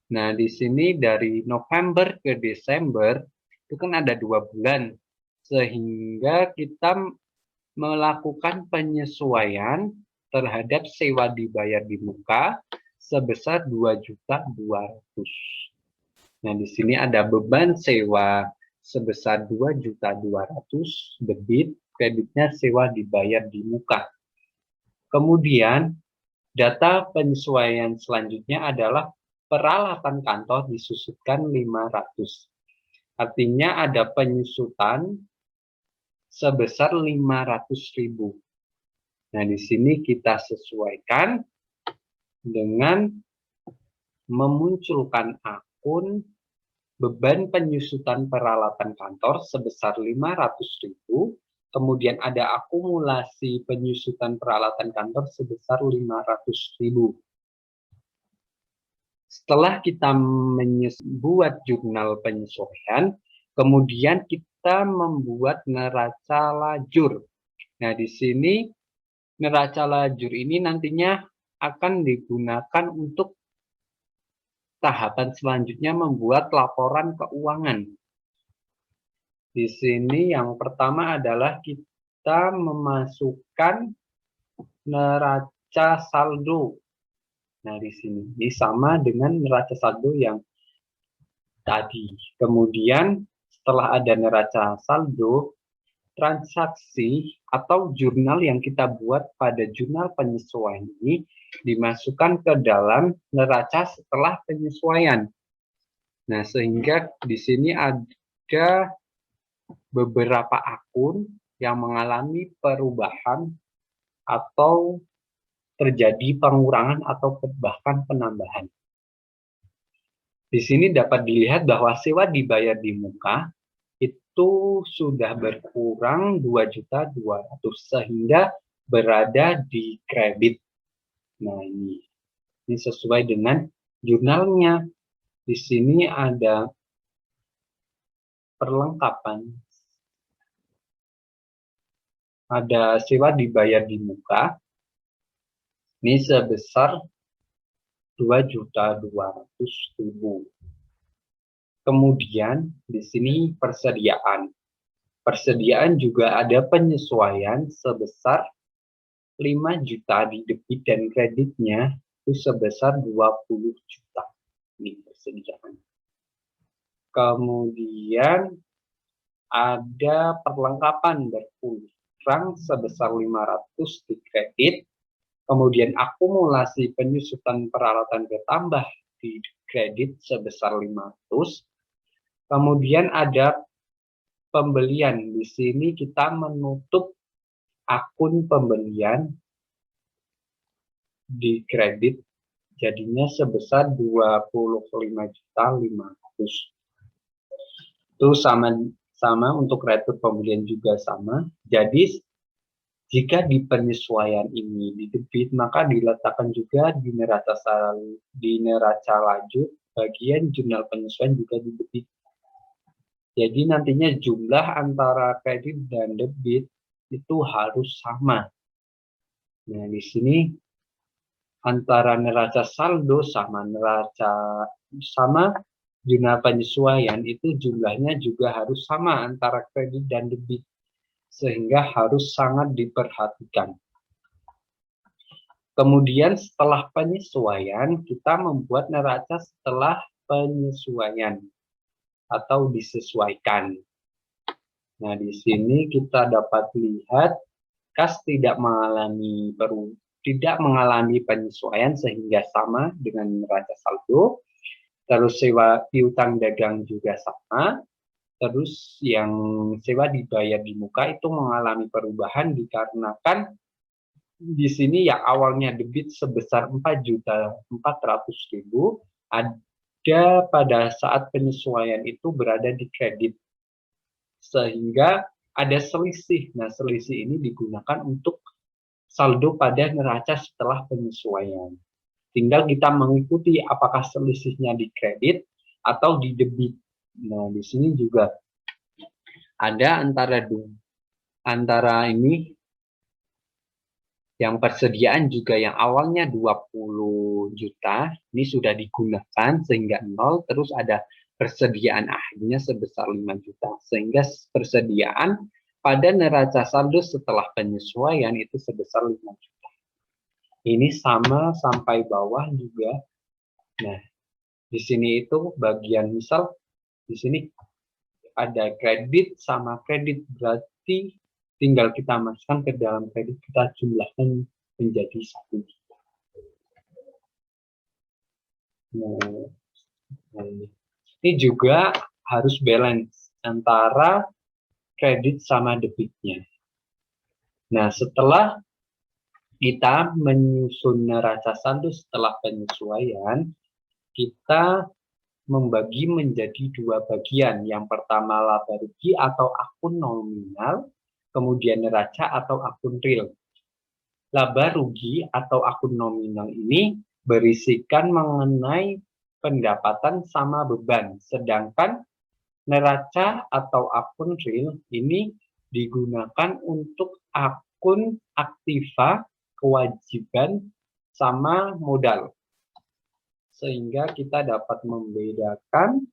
Nah, di sini dari November ke Desember itu kan ada 2 bulan, sehingga kita melakukan penyesuaian terhadap sewa dibayar di muka sebesar 2.200.000. Nah, di sini ada beban sewa sebesar 2.200.000 debit, kreditnya sewa dibayar di muka. Kemudian data penyesuaian selanjutnya adalah peralatan kantor disusutkan 500. Artinya ada penyusutan sebesar 500.000. Nah, di sini kita sesuaikan dengan memunculkan akun beban penyusutan peralatan kantor sebesar 500.000. Kemudian ada akumulasi penyusutan peralatan kantor sebesar 500.000. Setelah kita membuat jurnal penyesuaian, kemudian kita membuat neraca lajur. Nah, di sini Neraca lajur ini nantinya akan digunakan untuk tahapan selanjutnya membuat laporan keuangan. Di sini yang pertama adalah kita memasukkan neraca saldo. Nah, di sini ini sama dengan neraca saldo yang tadi. Kemudian setelah ada neraca saldo, transaksi atau jurnal yang kita buat pada jurnal penyesuaian ini dimasukkan ke dalam neraca setelah penyesuaian. Nah, sehingga di sini ada beberapa akun yang mengalami perubahan atau terjadi pengurangan atau bahkan penambahan. Di sini dapat dilihat bahwa sewa dibayar di muka itu sudah berkurang 2.200.000 sehingga berada di kredit. Nah, ini sesuai dengan jurnalnya. Di sini ada perlengkapan. Ada sewa dibayar di muka. Ini sebesar 2.200.000. Kemudian di sini persediaan. Persediaan juga ada penyesuaian sebesar 5 juta di debit dan kreditnya itu sebesar 20 juta. Ini persediaan. Kemudian ada perlengkapan berkurang sebesar 500 di kredit. Kemudian akumulasi penyusutan peralatan bertambah di kredit sebesar 500. Kemudian ada pembelian. Di sini kita menutup akun pembelian di kredit jadinya sebesar 25.500.000. Itu sama untuk retur pembelian juga sama. Jadi jika di penyesuaian ini di debit, maka diletakkan juga di neraca lajur bagian jurnal penyesuaian juga di debit. Jadi nantinya jumlah antara kredit dan debit itu harus sama. Nah, di sini antara neraca saldo sama jurnal penyesuaian itu jumlahnya juga harus sama antara kredit dan debit. Sehingga harus sangat diperhatikan. Kemudian setelah penyesuaian, kita membuat neraca setelah penyesuaian atau disesuaikan. Nah, di sini kita dapat lihat kas tidak mengalami penyesuaian sehingga sama dengan neraca saldo. Terus sewa piutang dagang juga sama. Terus yang sewa dibayar di muka itu mengalami perubahan dikarenakan di sini yang awalnya debit sebesar 4.400.000 ada pada saat penyesuaian itu berada di kredit. Sehingga ada selisih. Nah, selisih ini digunakan untuk saldo pada neraca setelah penyesuaian. Tinggal kita mengikuti apakah selisihnya di kredit atau di debit. Nah, di sini juga ada antara ini yang persediaan juga yang awalnya 20 juta, ini sudah digunakan sehingga 0, terus ada persediaan akhirnya sebesar 5 juta. Sehingga persediaan pada neraca saldo setelah penyesuaian itu sebesar 5 juta. Ini sama sampai bawah juga. Nah, di sini itu bagian misal di sini ada kredit sama kredit, berarti tinggal kita masukkan ke dalam kredit, kita jumlahkan menjadi 1 juta. Nah, ini juga harus balance antara kredit sama debitnya. Nah, setelah kita menyusun neraca saldo setelah penyesuaian, kita membagi menjadi 2 bagian. Yang pertama laba rugi atau akun nominal, kemudian neraca atau akun real. Laba rugi atau akun nominal ini berisikan mengenai pendapatan sama beban, sedangkan neraca atau akun real ini digunakan untuk akun aktiva kewajiban sama modal. Sehingga kita dapat membedakan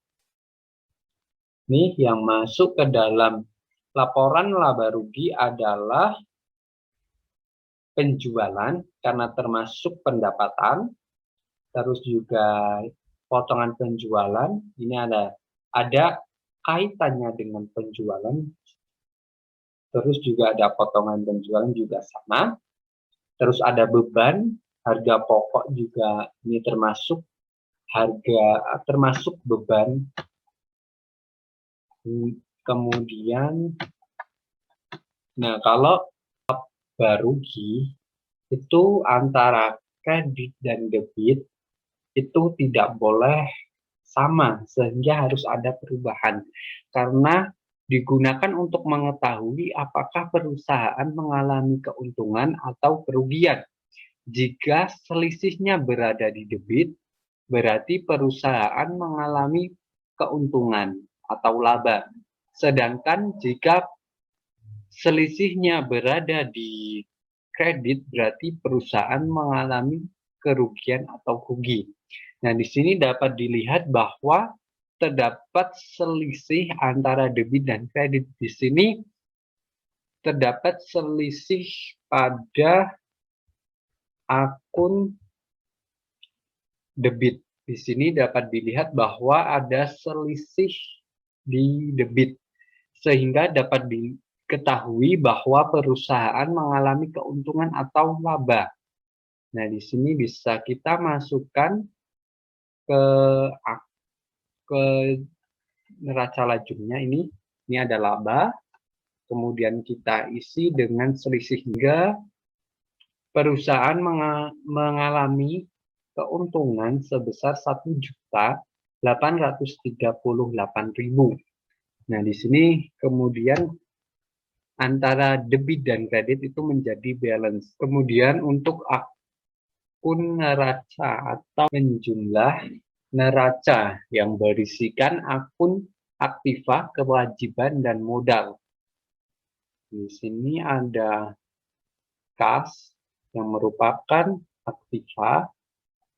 nih yang masuk ke dalam laporan laba rugi adalah penjualan karena termasuk pendapatan, terus juga potongan penjualan ini ada kaitannya dengan penjualan, terus juga ada potongan penjualan juga sama, terus ada beban, harga pokok juga ini termasuk beban. Kemudian nah kalau laba rugi itu antara kredit dan debit itu tidak boleh sama, sehingga harus ada perubahan karena digunakan untuk mengetahui apakah perusahaan mengalami keuntungan atau kerugian. Jika selisihnya berada di debit, berarti perusahaan mengalami keuntungan atau laba. Sedangkan jika selisihnya berada di kredit, berarti perusahaan mengalami kerugian atau rugi. Nah, di sini dapat dilihat bahwa terdapat selisih antara debit dan kredit. Di sini terdapat selisih pada akun debit. Di sini dapat dilihat bahwa ada selisih di debit, sehingga dapat diketahui bahwa perusahaan mengalami keuntungan atau laba. Nah, di sini bisa kita masukkan ke neraca lajurnya ini ada laba, kemudian kita isi dengan selisih hingga perusahaan mengalami keuntungan sebesar 1.838.000. Nah, di sini kemudian antara debit dan kredit itu menjadi balance. Kemudian untuk akun neraca atau menjumlah neraca yang berisikan akun aktiva, kewajiban, dan modal. Di sini ada kas yang merupakan aktiva,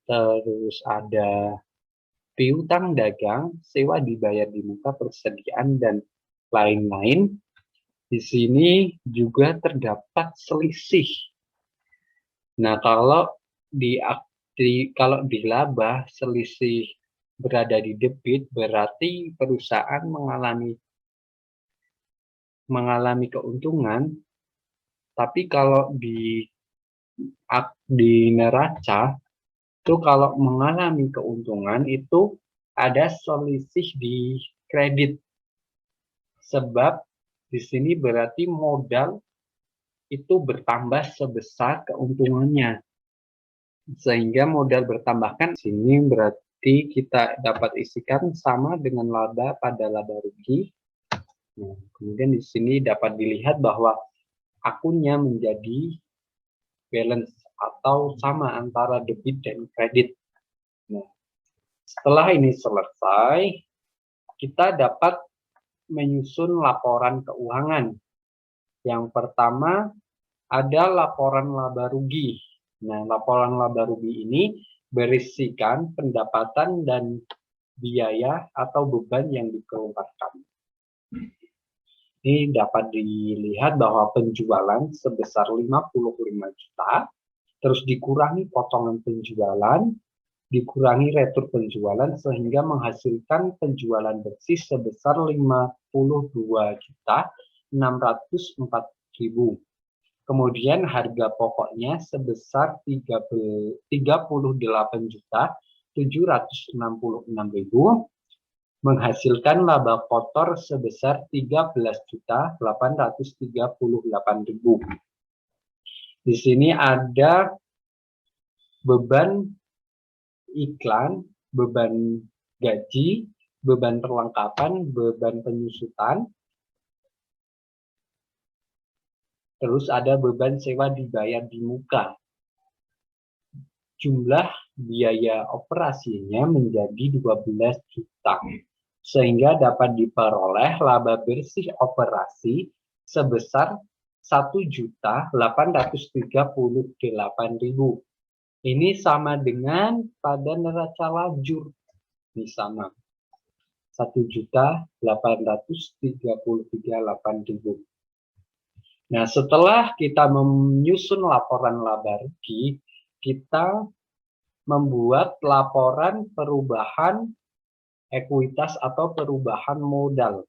terus ada piutang dagang, sewa dibayar di muka, persediaan, dan lain-lain. Di sini juga terdapat selisih. Nah, kalau di laba selisih berada di debit, berarti perusahaan mengalami keuntungan. Tapi kalau di neraca itu kalau mengalami keuntungan itu ada selisih di kredit, sebab di sini berarti modal itu bertambah sebesar keuntungannya, sehingga modal bertambahkan. Sini berarti kita dapat isikan sama dengan laba pada laba rugi. Nah, kemudian di sini dapat dilihat bahwa akunnya menjadi balance atau sama antara debit dan kredit. Nah, setelah ini selesai, kita dapat menyusun laporan keuangan. Yang pertama ada laporan laba rugi. Nah, laporan laba rugi ini berisikan pendapatan dan biaya atau beban yang dikeluarkan. Ini dapat dilihat bahwa penjualan sebesar 55 juta, terus dikurangi potongan penjualan, dikurangi retur penjualan, sehingga menghasilkan penjualan bersih sebesar 52.604.000. Kemudian harga pokoknya sebesar 38.766.000, menghasilkan laba kotor sebesar 13.838.000. Di sini ada beban iklan, beban gaji, beban perlengkapan, beban penyusutan, terus ada beban sewa dibayar di muka. Jumlah biaya operasinya menjadi 12 juta, sehingga dapat diperoleh laba bersih operasi sebesar 1.838.000. Ini sama dengan pada neraca lajur. Ini sama. 1.833.800. Nah, setelah kita menyusun laporan laba rugi, kita membuat laporan perubahan ekuitas atau perubahan modal.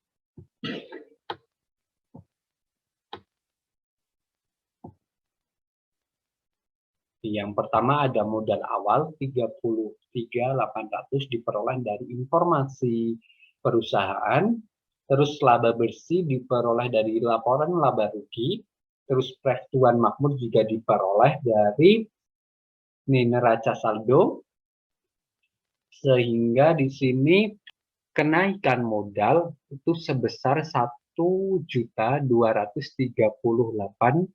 Yang pertama ada modal awal 33.800 diperoleh dari informasi perusahaan, terus laba bersih diperoleh dari laporan laba rugi, terus perhitungan makmur juga diperoleh dari neraca saldo, sehingga di sini kenaikan modal itu sebesar 1.238.000,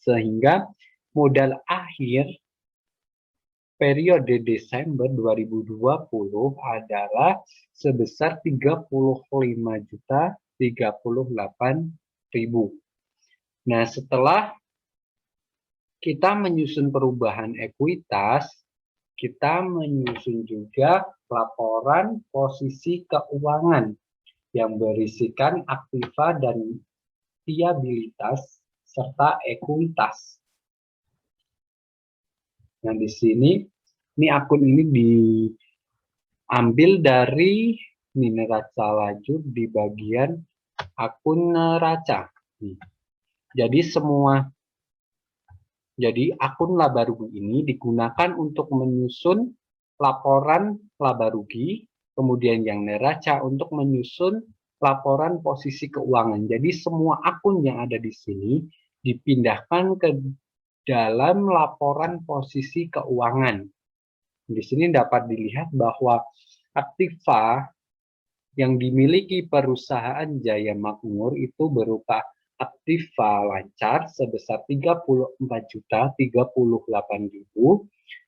sehingga modal akhir periode Desember 2020 adalah sebesar 35.038.000. Nah, setelah kita menyusun perubahan ekuitas, kita menyusun juga laporan posisi keuangan yang berisikan aktiva dan liabilitas serta ekuitas. Nah, di sini ini akun ini diambil dari neraca lajur di bagian akun neraca. Jadi akun laba rugi ini digunakan untuk menyusun laporan laba rugi, kemudian yang neraca untuk menyusun laporan posisi keuangan. Jadi semua akun yang ada di sini dipindahkan ke dalam laporan posisi keuangan. Di sini dapat dilihat bahwa aktiva yang dimiliki perusahaan Jaya Makmur itu berupa aktiva lancar sebesar 34.038.000,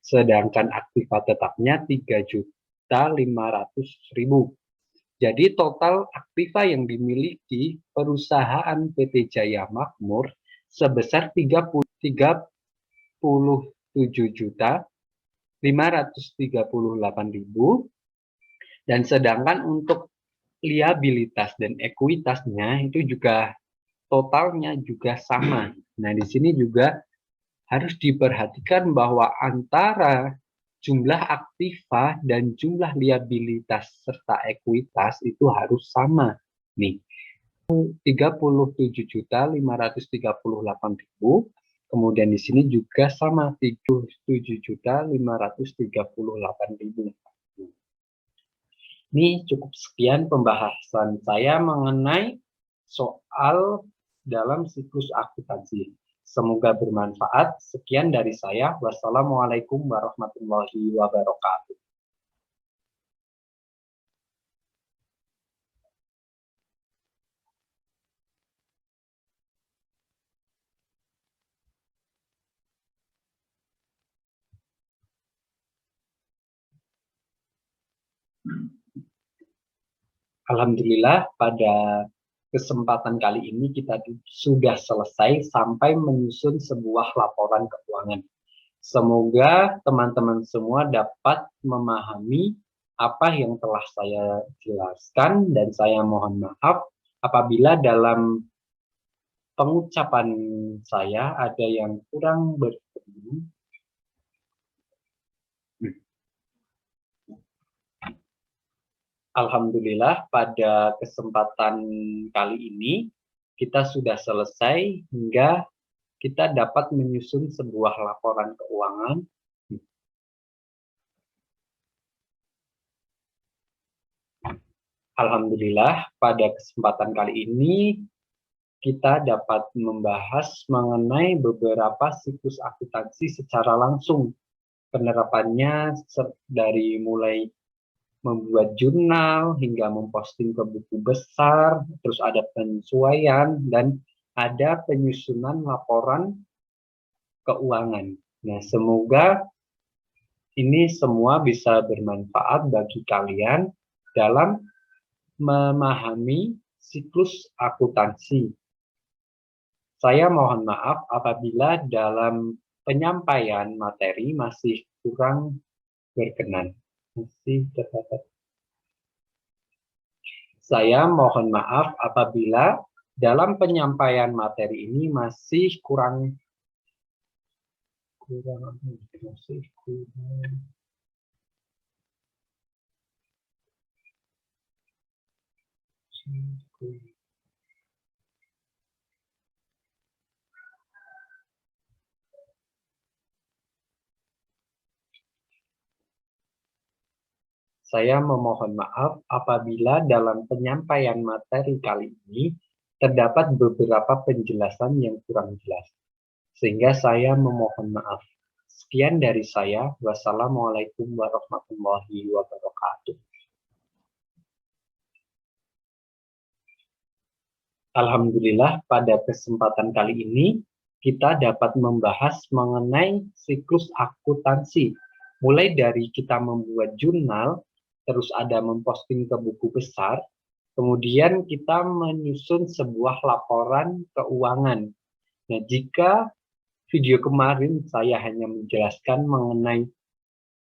sedangkan aktiva tetapnya 3.500.000. Jadi total aktiva yang dimiliki perusahaan PT Jaya Makmur sebesar 37.538.000, dan sedangkan untuk liabilitas dan ekuitasnya itu juga totalnya juga sama. Nah, di sini juga harus diperhatikan bahwa antara jumlah aktiva dan jumlah liabilitas serta ekuitas itu harus sama. Nih, 37.538.000. Kemudian di sini juga sama 37.538.000. Ini cukup sekian pembahasan saya mengenai soal dalam siklus akuntansi. Semoga bermanfaat. Sekian dari saya. Wassalamualaikum warahmatullahi wabarakatuh. Alhamdulillah, pada kesempatan kali ini kita sudah selesai sampai menyusun sebuah laporan keuangan. Semoga teman-teman semua dapat memahami apa yang telah saya jelaskan, dan saya mohon maaf apabila dalam pengucapan saya ada yang kurang berkenan. Alhamdulillah, pada kesempatan kali ini kita sudah selesai hingga kita dapat menyusun sebuah laporan keuangan. Alhamdulillah, pada kesempatan kali ini kita dapat membahas mengenai beberapa siklus akuntansi secara langsung. Penerapannya dari mulai membuat jurnal hingga memposting ke buku besar, terus ada penyesuaian dan ada penyusunan laporan keuangan. Nah, semoga ini semua bisa bermanfaat bagi kalian dalam memahami siklus akuntansi. Saya mohon maaf apabila dalam penyampaian materi masih kurang berkenan. Saya mohon maaf apabila dalam penyampaian materi ini masih kurang Saya memohon maaf apabila dalam penyampaian materi kali ini terdapat beberapa penjelasan yang kurang jelas, sehingga saya memohon maaf. Sekian dari saya. Wassalamualaikum warahmatullahi wabarakatuh. Alhamdulillah, pada kesempatan kali ini kita dapat membahas mengenai siklus akuntansi. Mulai dari kita membuat jurnal, terus ada memposting ke buku besar, kemudian kita menyusun sebuah laporan keuangan. Nah, jika video kemarin saya hanya menjelaskan mengenai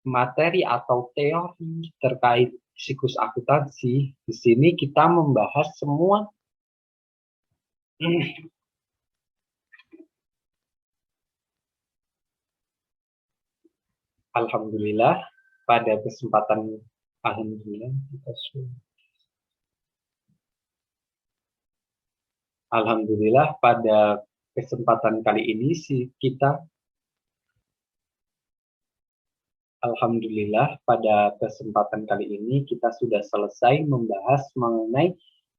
materi atau teori terkait siklus akuntansi, di sini kita membahas semua Alhamdulillah pada kesempatan Alhamdulillah pada kesempatan kali ini kita sudah selesai membahas mengenai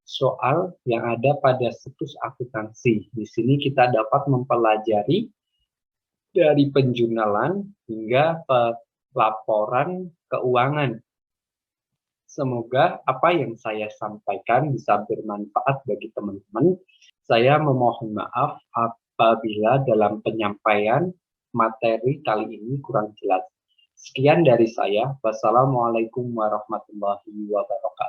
soal yang ada pada siklus akuntansi. Di sini kita dapat mempelajari dari penjurnalan hingga laporan keuangan. Semoga apa yang saya sampaikan bisa bermanfaat bagi teman-teman. Saya memohon maaf apabila dalam penyampaian materi kali ini kurang jelas. Sekian dari saya. Wassalamualaikum warahmatullahi wabarakatuh.